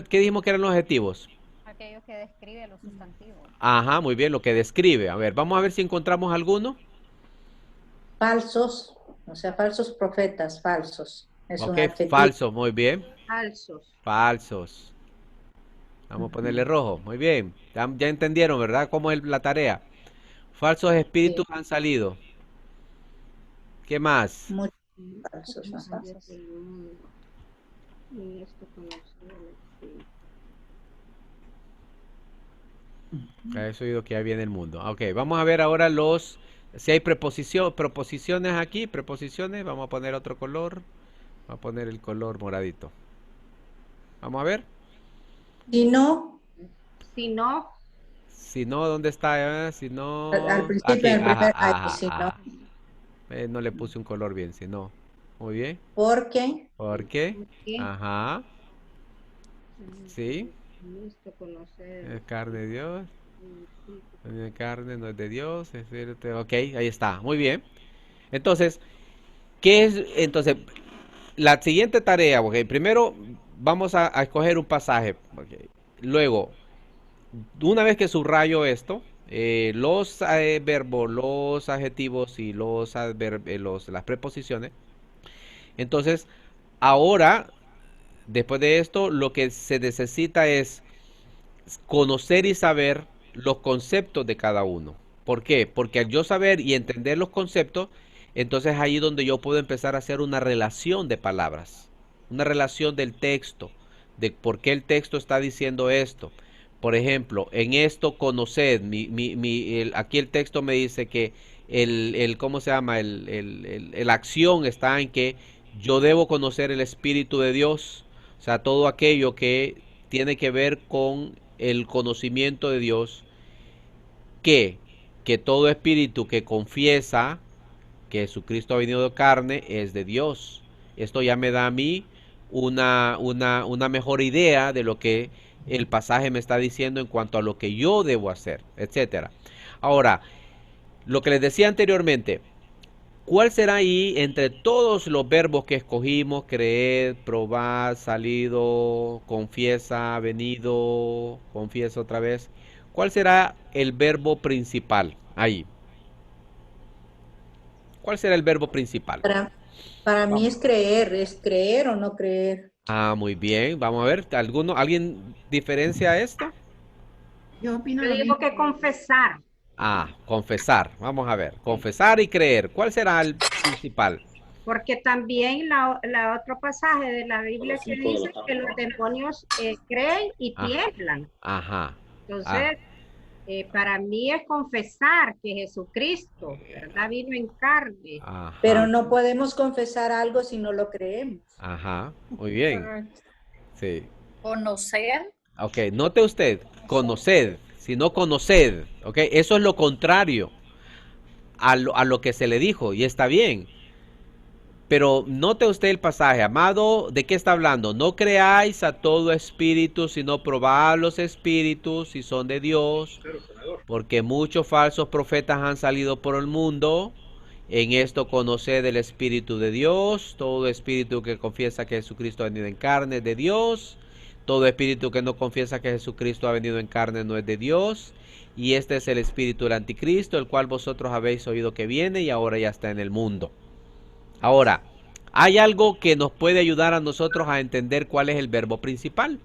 ¿Qué dijimos que eran los adjetivos? Aquello que describe los sustantivos. Ajá, muy bien, lo que describe. A ver, vamos a ver si encontramos alguno. Falsos, o sea, falsos profetas, falsos. Es un Ok, adjetivo. falsos, muy bien. falsos. Falsos. Vamos a ponerle rojo. Muy bien. Ya entendieron, ¿verdad? ¿Cómo es la tarea? Falsos espíritus han salido. ¿Qué más? Muchos falsos, ajá. Y esto conocer el espíritu. He oído que ya viene el mundo. Ok, vamos a ver ahora si hay preposiciones aquí, preposiciones. Vamos a poner otro color. Vamos a poner el color moradito. Vamos a ver. Si no, Si no, Si no, ¿dónde está? Si no... al principio, Aquí, en el primer, ajá, si no, ajá. No le puse un color bien, si no. Muy bien. porque, ¿Por qué? ¿qué? Ajá. Sí. Esto conocer Es carne de Dios. el espíritu. La carne no es de Dios. Ok, ahí está. Muy bien. Entonces, ¿qué es? Entonces, la siguiente tarea, ok. Primero vamos a escoger un pasaje. Ok. Luego, una vez que subrayo esto, los verbos, los adjetivos y las preposiciones. Entonces, ahora, después de esto, lo que se necesita es conocer y saber los conceptos de cada uno. ¿Por qué? Porque al yo saber y entender los conceptos, entonces ahí es donde yo puedo empezar a hacer una relación de palabras, una relación del texto, de por qué el texto está diciendo esto. Por ejemplo, en esto conoced, aquí el texto me dice que ¿cómo se llama? La acción está en que yo debo conocer el Espíritu de Dios, o sea, todo aquello que tiene que ver con el conocimiento de Dios, que todo espíritu que confiesa que Jesucristo ha venido de carne es de Dios. Esto ya me da a mí una mejor idea de lo que el pasaje me está diciendo en cuanto a lo que yo debo hacer, etcétera. Ahora, lo que les decía anteriormente, ¿cuál será ahí entre todos los verbos que escogimos? Creer, probar, salido, confiesa, venido, confiesa otra vez. ¿Cuál será el verbo principal ahí? ¿Cuál será el verbo principal? Para mí es creer o no creer. Ah, muy bien. Vamos a ver. ¿Alguien diferencia esto? Yo opino Yo lo digo mismo. que confesar, Ah, confesar. Vamos a ver. Confesar y creer. ¿Cuál será el principal? porque también la otro pasaje de la Biblia que dice que los demonios creen y Ah, tiemblan. ajá. Ah, Entonces, para mí es confesar que Jesucristo, ¿verdad? Vino en carne. ajá. Pero no podemos confesar algo si no lo creemos. Ajá. Muy bien. Correcto. Sí. Conocer. Ok, note usted, conoced, sino conoced, ok, eso es lo contrario a lo que se le dijo, y está bien, pero note usted el pasaje, amado, ¿de qué está hablando? No creáis a todo espíritu, sino probad los espíritus si son de Dios, porque muchos falsos profetas han salido por el mundo. En esto conoced el Espíritu de Dios. Todo espíritu que confiesa que Jesucristo ha venido en carne es de Dios. Todo espíritu que no confiesa que Jesucristo ha venido en carne no es de Dios. Y este es el espíritu del anticristo, el cual vosotros habéis oído que viene y ahora ya está en el mundo. Ahora, hay algo que nos puede ayudar a nosotros a entender cuál es el verbo principal.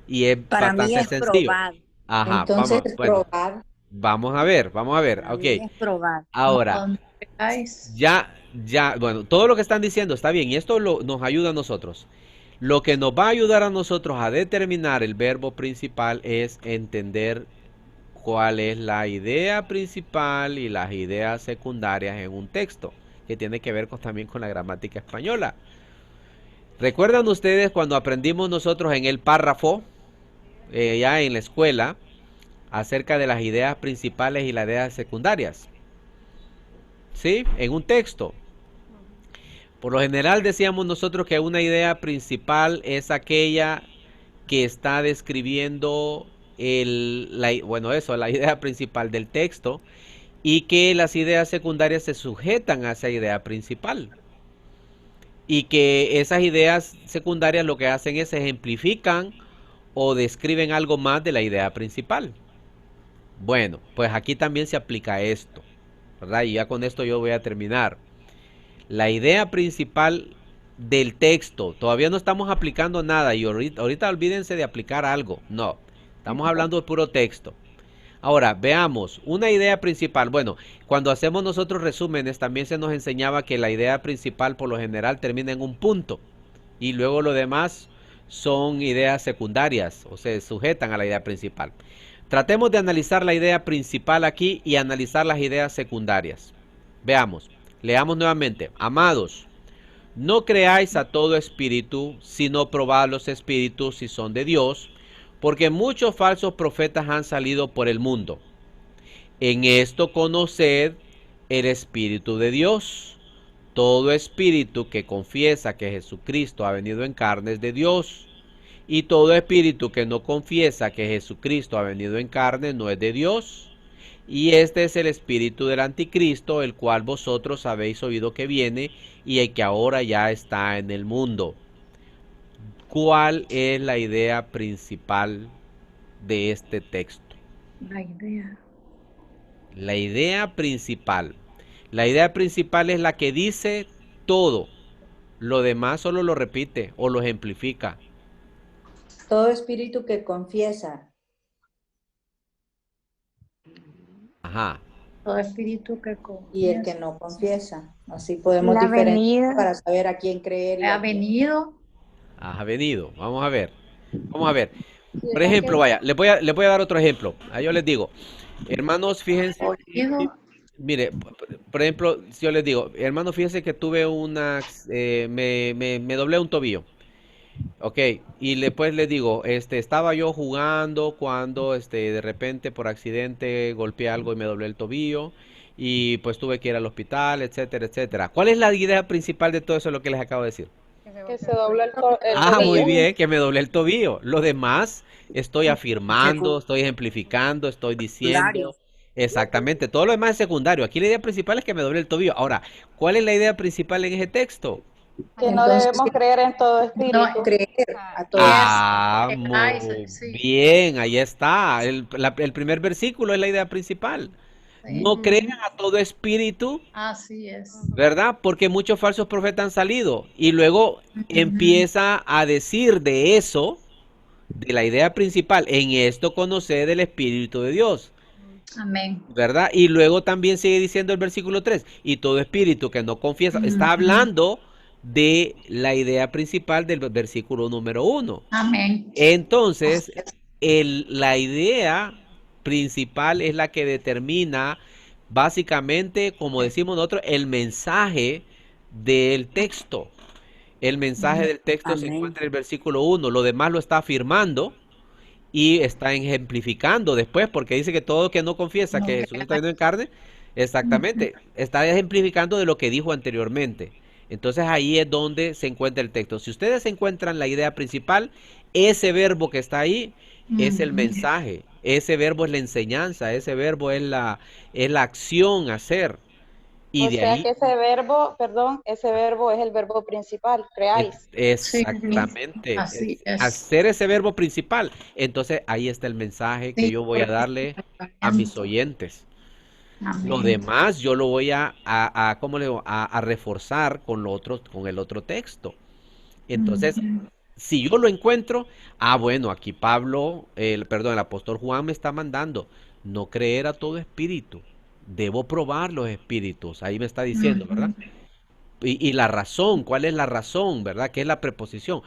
Y es Para mí bastante es sencillo. probar. Ajá, Entonces, bueno, probar. vamos a ver, Para ok. mí es probar. Ahora, No creáis. bueno, todo lo que están diciendo está bien y esto nos ayuda a nosotros. Lo que nos va a ayudar a nosotros a determinar el verbo principal es entender cuál es la idea principal y las ideas secundarias en un texto, que tiene que ver también con la gramática española. ¿Recuerdan ustedes cuando aprendimos nosotros en el párrafo, ya en la escuela, acerca de las ideas principales y las ideas secundarias? ¿Sí? En un texto. Por lo general decíamos nosotros que una idea principal es aquella que está describiendo la idea principal del texto y que las ideas secundarias se sujetan a esa idea principal. Y que esas ideas secundarias lo que hacen es ejemplifican o describen algo más de la idea principal. Bueno, pues aquí también se aplica esto, ¿verdad? Y ya con esto yo voy a terminar. La idea principal del texto, todavía no estamos aplicando nada y ahorita olvídense de aplicar algo, no, estamos hablando de puro texto. Ahora, veamos, una idea principal, bueno, cuando hacemos nosotros resúmenes también se nos enseñaba que la idea principal por lo general termina en un punto y luego lo demás son ideas secundarias o se sujetan a la idea principal. Tratemos de analizar la idea principal aquí y analizar las ideas secundarias. Veamos. Leamos nuevamente. Amados, no creáis a todo espíritu, sino probad los espíritus si son de Dios, porque muchos falsos profetas han salido por el mundo. En esto conoced el Espíritu de Dios. Todo espíritu que confiesa que Jesucristo ha venido en carne es de Dios. Y todo espíritu que no confiesa que Jesucristo ha venido en carne no es de Dios. Y este es el espíritu del anticristo, el cual vosotros habéis oído que viene y el que ahora ya está en el mundo. ¿Cuál es la idea principal de este texto? La idea. La idea principal. La idea principal es la que dice todo. Lo demás solo lo repite o lo ejemplifica. Todo espíritu que confiesa. Ajá. Todo espíritu que Y el que confiesa. no confiesa. Así podemos La diferenciar venida. para saber a quién creer. Ha venido. Ha venido. Vamos a ver. Vamos a ver. Por ¿Será ejemplo, que- vaya, les voy a dar otro ejemplo. Ahí yo les digo, hermanos, fíjense, Oído. mire, por ejemplo, si yo les digo, hermano, fíjense que tuve me doblé un tobillo. Ok, y después les digo, estaba yo jugando cuando, de repente por accidente golpeé algo y me doblé el tobillo. y pues tuve que ir al hospital, etcétera, etcétera. ¿Cuál es la idea principal de todo eso, lo que les acabo de decir? Que se dobla el Ah, muy tobillo. bien, que me doblé el tobillo. Lo demás estoy afirmando, estoy ejemplificando, estoy diciendo. Exactamente, todo lo demás es secundario. Aquí la idea principal es que me doble el tobillo. Ahora, ¿cuál es la idea principal en ese texto? Que no Entonces, debemos creer en todo espíritu. no creer a todo. Ah, Ay, muy sí. bien, ahí está. El primer versículo es la idea principal. Sí. No crean a todo espíritu, Así es. ¿verdad? Porque muchos falsos profetas han salido. Y luego empieza a decir de eso, de la idea principal, en esto conocer el Espíritu de Dios, Amén. ¿verdad? Y luego también sigue diciendo el versículo 3, y todo espíritu que no confiesa, está hablando de la idea principal del versículo número 1. Amén. Entonces, la idea principal es la que determina básicamente, como decimos nosotros, el mensaje del texto. El mensaje del texto se encuentra en el versículo 1, lo demás lo está afirmando y está ejemplificando después, porque dice que todo que no confiesa que Jesús está venido en carne, exactamente, está ejemplificando de lo que dijo anteriormente. Entonces ahí es donde se encuentra el texto. Si ustedes encuentran la idea principal, ese verbo que está ahí es el mensaje, ese verbo es la enseñanza, ese verbo es la acción, hacer. Y O de sea ahí, que ese verbo, perdón, ese verbo es el verbo principal, creáis. exactamente, Así es. hacer ese verbo principal. Entonces ahí está el mensaje que Sí, yo voy a darle a mis oyentes. Lo Amén. demás yo lo voy ¿cómo le digo? A reforzar con lo otro, con el otro texto. Entonces, si yo lo encuentro, bueno, aquí Pablo, perdón, el apóstol Juan me está mandando no creer a todo espíritu. Debo probar los espíritus. Ahí me está diciendo, ¿verdad? Y la razón, ¿cuál es la razón, verdad? ¿Qué es la preposición?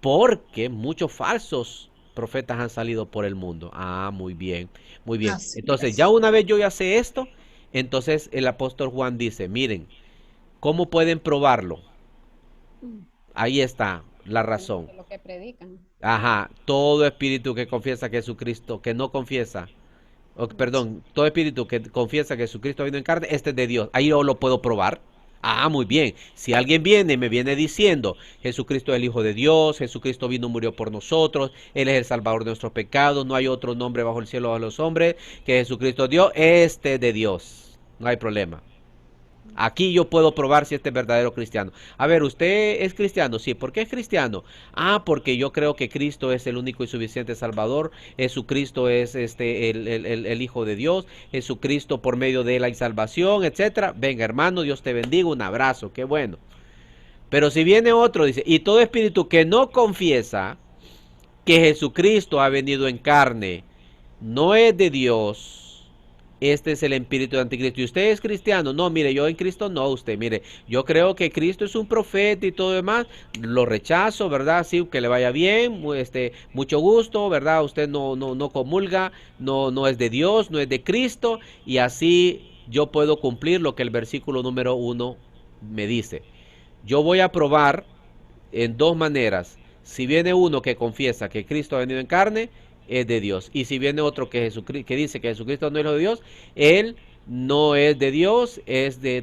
Porque muchos falsos profetas han salido por el mundo. Ah, muy bien, muy bien. Así Entonces, es. ya una vez yo ya sé esto, entonces el apóstol Juan dice, miren, ¿cómo pueden probarlo? Ahí está la razón. Lo que predican. Ajá, todo espíritu que confiesa que Jesucristo, que no confiesa, perdón, todo espíritu que confiesa que Jesucristo ha venido en carne, este es de Dios. Ahí yo lo puedo probar. Ah, muy bien. Si alguien viene y me viene diciendo, Jesucristo es el Hijo de Dios, Jesucristo vino y murió por nosotros, Él es el Salvador de nuestros pecados, no hay otro nombre bajo el cielo de los hombres que Jesucristo dio, este es de Dios. No hay problema. Aquí yo puedo probar si este es verdadero cristiano. A ver, ¿usted es cristiano? Sí. ¿Por qué es cristiano? Ah, porque yo creo que Cristo es el único y suficiente Salvador. Jesucristo es el Hijo de Dios. Jesucristo por medio de él hay salvación, etcétera. Venga, hermano, Dios te bendiga. Un abrazo, qué bueno. Pero si viene otro, dice, y todo espíritu que no confiesa que Jesucristo ha venido en carne, no es de Dios. Este es el espíritu de anticristo. ¿Y usted es cristiano? No, mire, yo en Cristo no, usted, mire, yo creo que Cristo es un profeta y todo demás, lo rechazo, ¿verdad? Sí, que le vaya bien, mucho gusto, ¿verdad? Usted no comulga, no es de Dios, no es de Cristo, y así yo puedo cumplir lo que el versículo número 1 me dice. Yo voy a probar en dos maneras. Si viene uno que confiesa que Cristo ha venido en carne, es de Dios. Y si viene otro que dice que Jesucristo no es hijo de Dios, él no es de Dios,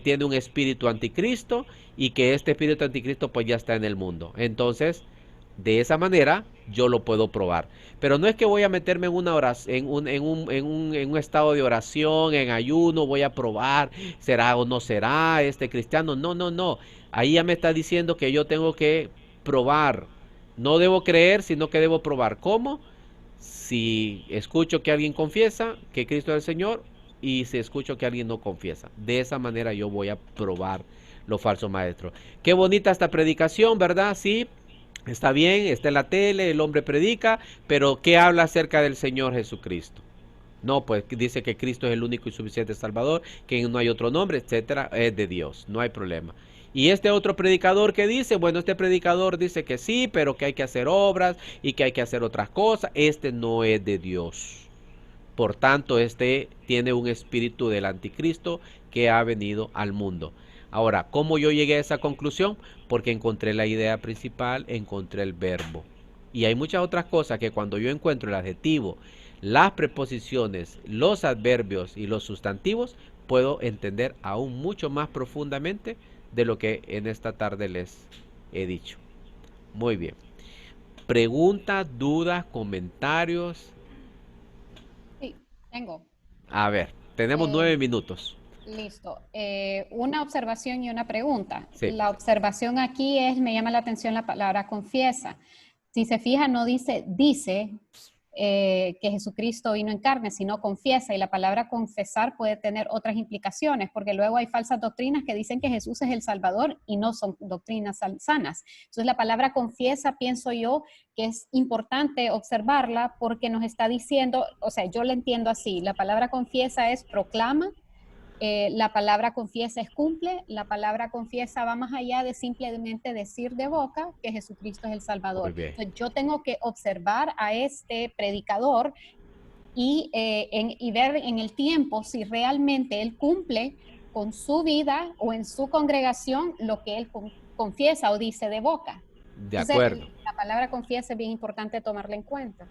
tiene un espíritu anticristo y que este espíritu anticristo pues ya está en el mundo. Entonces, de esa manera yo lo puedo probar. Pero no es que voy a meterme en una oración, en un estado de oración, en ayuno, voy a probar, será o no será este cristiano. No. Ahí ya me está diciendo que yo tengo que probar. No debo creer, sino que debo probar. ¿Cómo? Si escucho que alguien confiesa que Cristo es el Señor y si escucho que alguien no confiesa. De esa manera yo voy a probar los falsos maestros. Qué bonita esta predicación, ¿verdad? Sí, está bien, está en la tele, el hombre predica, pero ¿qué habla acerca del Señor Jesucristo? No, pues dice que Cristo es el único y suficiente Salvador, que no hay otro nombre, etcétera, es de Dios, no hay problema. Y este otro predicador que dice, bueno, este predicador dice que sí, pero que hay que hacer obras y que hay que hacer otras cosas. Este no es de Dios. Por tanto, este tiene un espíritu del anticristo que ha venido al mundo. Ahora, ¿cómo yo llegué a esa conclusión? Porque encontré la idea principal, encontré el verbo. Y hay muchas otras cosas que cuando yo encuentro el adjetivo, las preposiciones, los adverbios y los sustantivos, puedo entender aún mucho más profundamente de lo que en esta tarde les he dicho. Muy bien. Preguntas, dudas, comentarios. Sí, tengo. A ver, tenemos 9 minutos. Listo. Una observación y una pregunta. Sí. La observación aquí me llama la atención la palabra confiesa. Si se fija, no dice que Jesucristo vino en carne, sino confiesa, y la palabra confesar puede tener otras implicaciones, porque luego hay falsas doctrinas que dicen que Jesús es el Salvador y no son doctrinas sanas. Entonces la palabra confiesa, pienso yo, que es importante observarla porque nos está diciendo, o sea, yo la entiendo así, la palabra confiesa es proclama, la palabra confiesa es cumple, la palabra confiesa va más allá de simplemente decir de boca que Jesucristo es el Salvador. Entonces, yo tengo que observar a este predicador y ver en el tiempo si realmente él cumple con su vida o en su congregación lo que él confiesa o dice de boca. De acuerdo. Entonces, la palabra confiesa es bien importante tomarla en cuenta.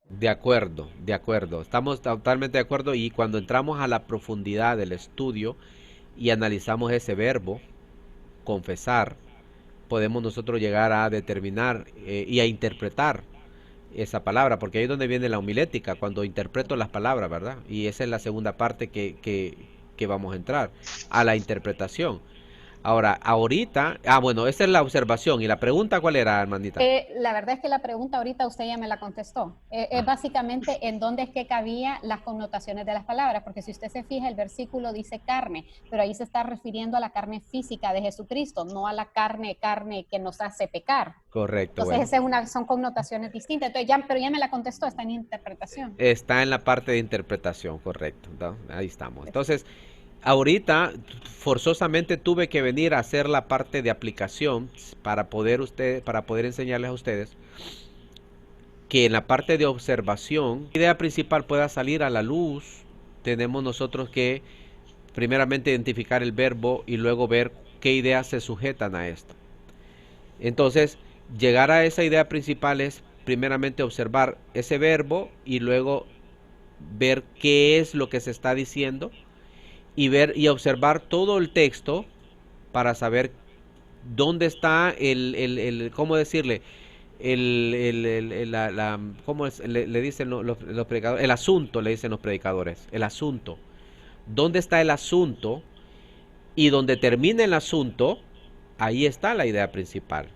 De acuerdo, de acuerdo. Estamos totalmente de acuerdo, y cuando entramos a la profundidad del estudio y analizamos ese verbo, confesar, podemos nosotros llegar a determinar y a interpretar esa palabra, porque ahí es donde viene la homilética, cuando interpreto las palabras, ¿verdad? Y esa es la segunda parte que vamos a entrar, a la interpretación. Ahora, ahorita, bueno, esa es la observación. ¿Y la pregunta cuál era, hermanita? La verdad es que la pregunta ahorita usted ya me la contestó. Es básicamente en dónde es que cabía las connotaciones de las palabras, porque si usted se fija, el versículo dice carne, pero ahí se está refiriendo a la carne física de Jesucristo, no a la carne que nos hace pecar. Correcto. Entonces, bueno, son connotaciones distintas. Entonces, pero ya me la contestó, está en interpretación. Está en la parte de interpretación, correcto. ¿No? Ahí estamos. Entonces, ahorita forzosamente tuve que venir a hacer la parte de aplicación para poder enseñarles a ustedes que en la parte de observación, la idea principal pueda salir a la luz. Tenemos nosotros que primeramente identificar el verbo y luego ver qué ideas se sujetan a esto. Entonces, llegar a esa idea principal es primeramente observar ese verbo y luego ver qué es lo que se está diciendo, y ver y observar todo el texto para saber dónde está ¿cómo decirle? ¿Cómo le dicen los predicadores? El asunto, le dicen los predicadores, el asunto. ¿Dónde está el asunto? Y donde termina el asunto, ahí está la idea principal.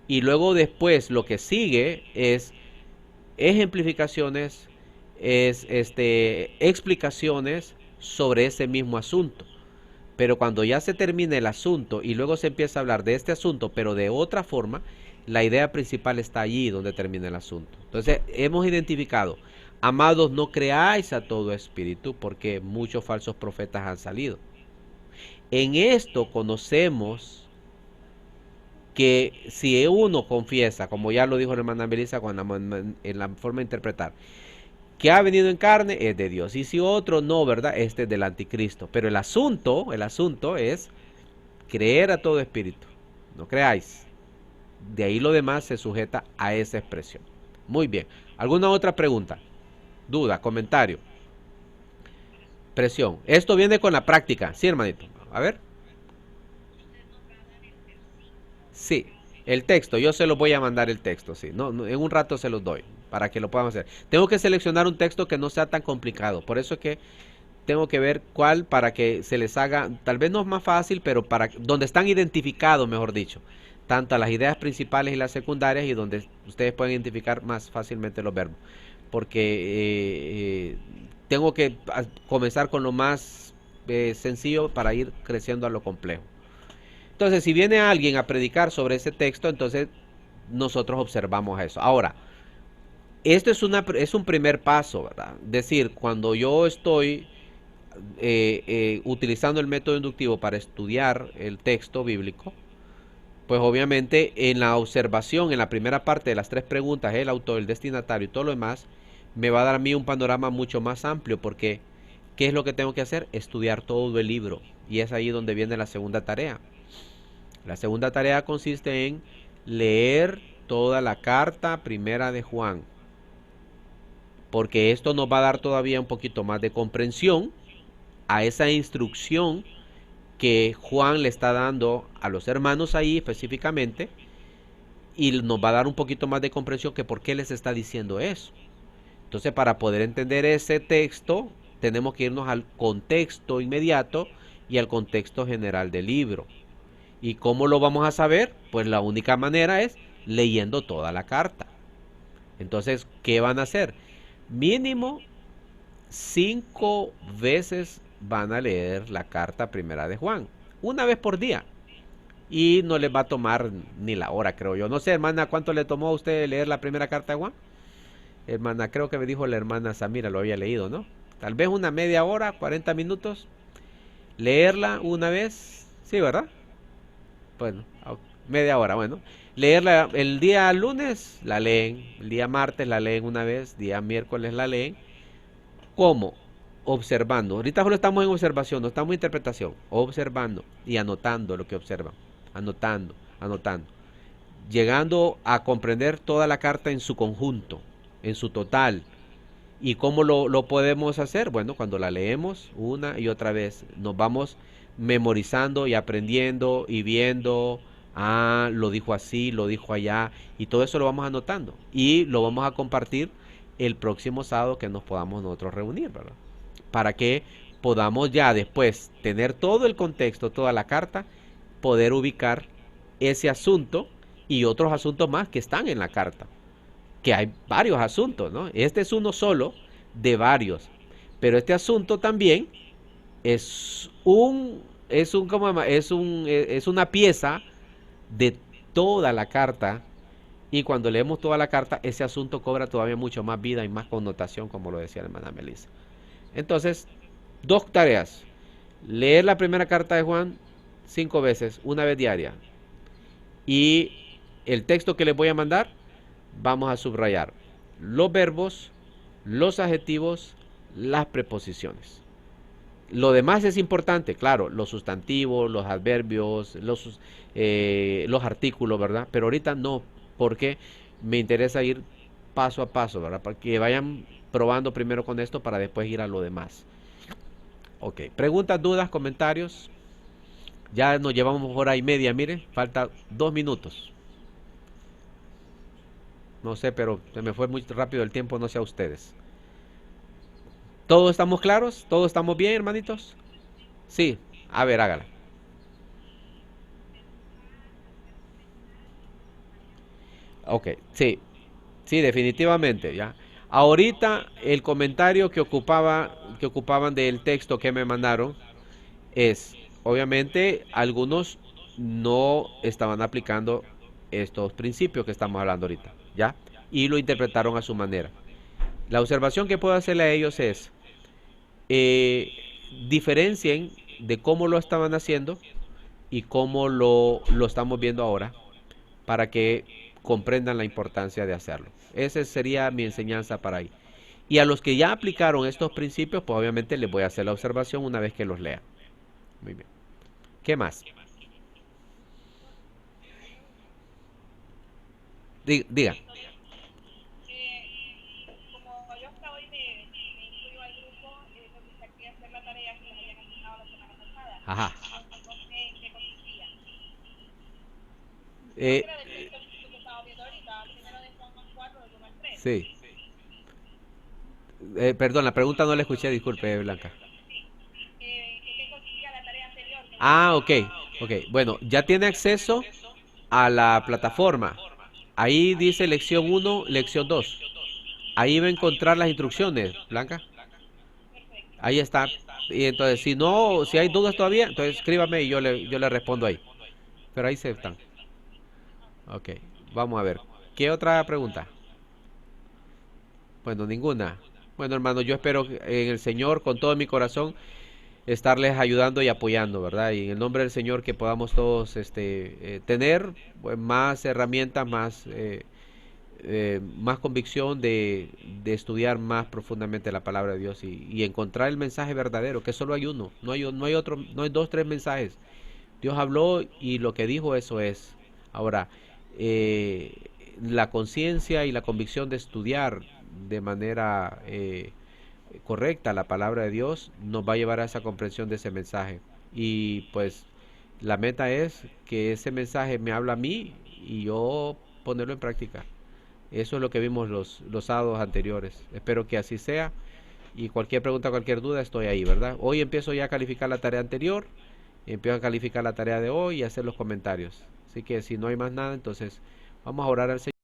Y luego después lo que sigue es ejemplificaciones, explicaciones sobre ese mismo asunto. Pero cuando ya se termina el asunto y luego se empieza a hablar de este asunto, pero de otra forma, la idea principal está allí donde termina el asunto. Entonces, hemos identificado, amados, no creáis a todo espíritu, porque muchos falsos profetas han salido. En esto conocemos que si uno confiesa, como ya lo dijo la hermana Melissa en la forma de interpretar, que ha venido en carne, es de Dios. Y si otro no, ¿verdad? Este es del anticristo. Pero el asunto es creer a todo espíritu. No creáis. De ahí lo demás se sujeta a esa expresión. Muy bien. ¿Alguna otra pregunta? ¿Duda? ¿Comentario? Presión. Esto viene con la práctica. Sí, hermanito. A ver. Sí. El texto. Yo se los voy a mandar el texto. Sí. No, en un rato se los doy, para que lo podamos hacer. Tengo que seleccionar un texto que no sea tan complicado. Por eso es que tengo que ver cuál, para que se les haga, tal vez no es más fácil, pero para donde están identificados, mejor dicho, tanto las ideas principales y las secundarias, y donde ustedes pueden identificar más fácilmente los verbos. Porque tengo que comenzar con lo más sencillo para ir creciendo a lo complejo. Entonces, si viene alguien a predicar sobre ese texto, entonces nosotros observamos eso. Ahora, esto es un primer paso, ¿verdad? Es decir, cuando yo estoy utilizando el método inductivo para estudiar el texto bíblico, pues obviamente en la observación, en la primera parte de las 3 preguntas, el autor, el destinatario y todo lo demás, me va a dar a mí un panorama mucho más amplio, porque ¿qué es lo que tengo que hacer? Estudiar todo el libro, y es ahí donde viene la segunda tarea. La segunda tarea consiste en leer toda la carta primera de Juan, porque esto nos va a dar todavía un poquito más de comprensión a esa instrucción que Juan le está dando a los hermanos ahí específicamente, y nos va a dar un poquito más de comprensión que por qué les está diciendo eso. Entonces, para poder entender ese texto, tenemos que irnos al contexto inmediato y al contexto general del libro. ¿Y cómo lo vamos a saber? Pues la única manera es leyendo toda la carta. Entonces, ¿qué van a hacer? Mínimo 5 veces van a leer la carta primera de Juan. Una vez por día. Y no les va a tomar ni la hora, creo yo. No sé, hermana, ¿cuánto le tomó a usted leer la primera carta de Juan? Hermana, creo que me dijo la hermana Samira, lo había leído, ¿no? Tal vez una media hora, 40 minutos. Leerla una vez. Sí, ¿verdad? Bueno, media hora, bueno. Leerla el día lunes, la leen. El día martes la leen una vez. Día miércoles la leen. ¿Cómo? Observando. Ahorita solo estamos en observación, no estamos en interpretación. Observando y anotando lo que observan. Anotando, anotando. Llegando a comprender toda la carta en su conjunto, en su total. ¿Y cómo lo podemos hacer? Bueno, cuando la leemos una y otra vez, nos vamos memorizando y aprendiendo y viendo, ah, lo dijo así, lo dijo allá, y todo eso lo vamos anotando. Y lo vamos a compartir el próximo sábado que nos podamos nosotros reunir, ¿verdad? Para que podamos ya después tener todo el contexto, toda la carta, poder ubicar ese asunto y otros asuntos más que están en la carta. Que hay varios asuntos, ¿no? Este es uno solo de varios. Pero este asunto también es una pieza de toda la carta. Y cuando leemos toda la carta, ese asunto cobra todavía mucho más vida y más connotación, como lo decía la hermana Melissa. Entonces, 2 tareas. Leer la primera carta de Juan 5 veces, una vez diaria. Y el texto que les voy a mandar, vamos a subrayar los verbos, los adjetivos, las preposiciones. Lo demás es importante, claro, los sustantivos, los adverbios, los artículos, ¿verdad? Pero ahorita no, porque me interesa ir paso a paso, ¿verdad? Para que vayan probando primero con esto para después ir a lo demás. Ok, preguntas, dudas, comentarios. Ya nos llevamos hora y media, miren, falta 2 minutos. No sé, pero se me fue muy rápido el tiempo, no sé a ustedes. ¿Todos estamos claros? ¿Todos estamos bien, hermanitos? Sí, a ver, hágala. Ok, sí, sí, definitivamente, ya. Ahorita el comentario que ocupaban del texto que me mandaron es, obviamente, algunos no estaban aplicando estos principios que estamos hablando ahorita, ¿ya? Y lo interpretaron a su manera. La observación que puedo hacerle a ellos es, diferencien de cómo lo estaban haciendo y cómo lo estamos viendo ahora, para que comprendan la importancia de hacerlo. Esa sería mi enseñanza para ahí. Y a los que ya aplicaron estos principios, pues obviamente les voy a hacer la observación una vez que los lea. Muy bien. ¿Qué más? Diga. Como yo hasta hoy me inscribo al grupo, me gustaría hacer la tarea que les habían asignado la semana pasada. Ajá. No sé en qué consistía. Eh, Era del texto que estaba viendo ahorita, primero de Juan 4, del 1 al 3. sí. Perdón, la pregunta no la escuché, disculpe, Blanca. ¿En qué consistía la tarea anterior? Ah, ok. Bueno, ya tiene acceso a la plataforma. Ahí dice lección 1, lección 2. Ahí va a encontrar las instrucciones, Blanca. Ahí está. Y entonces, si hay dudas todavía, entonces escríbame y yo le respondo ahí. Pero ahí se están. Ok, vamos a ver. ¿Qué otra pregunta? Bueno, ninguna. Bueno, hermano, yo espero en el Señor con todo mi corazón estarles ayudando y apoyando, ¿verdad? Y en el nombre del Señor que podamos todos tener pues, más herramientas, más convicción de estudiar más profundamente la palabra de Dios y encontrar el mensaje verdadero, que solo hay uno, no hay otro, no hay 2, 3 mensajes. Dios habló y lo que dijo eso es. Ahora, la conciencia y la convicción de estudiar de manera correcta, la palabra de Dios, nos va a llevar a esa comprensión de ese mensaje. Y pues la meta es que ese mensaje me habla a mí y yo ponerlo en práctica. Eso es lo que vimos los sábados anteriores. Espero que así sea. Y cualquier pregunta, cualquier duda, estoy ahí, ¿verdad? Hoy empiezo ya a calificar la tarea anterior, empiezo a calificar la tarea de hoy y hacer los comentarios. Así que si no hay más nada, entonces vamos a orar al Señor.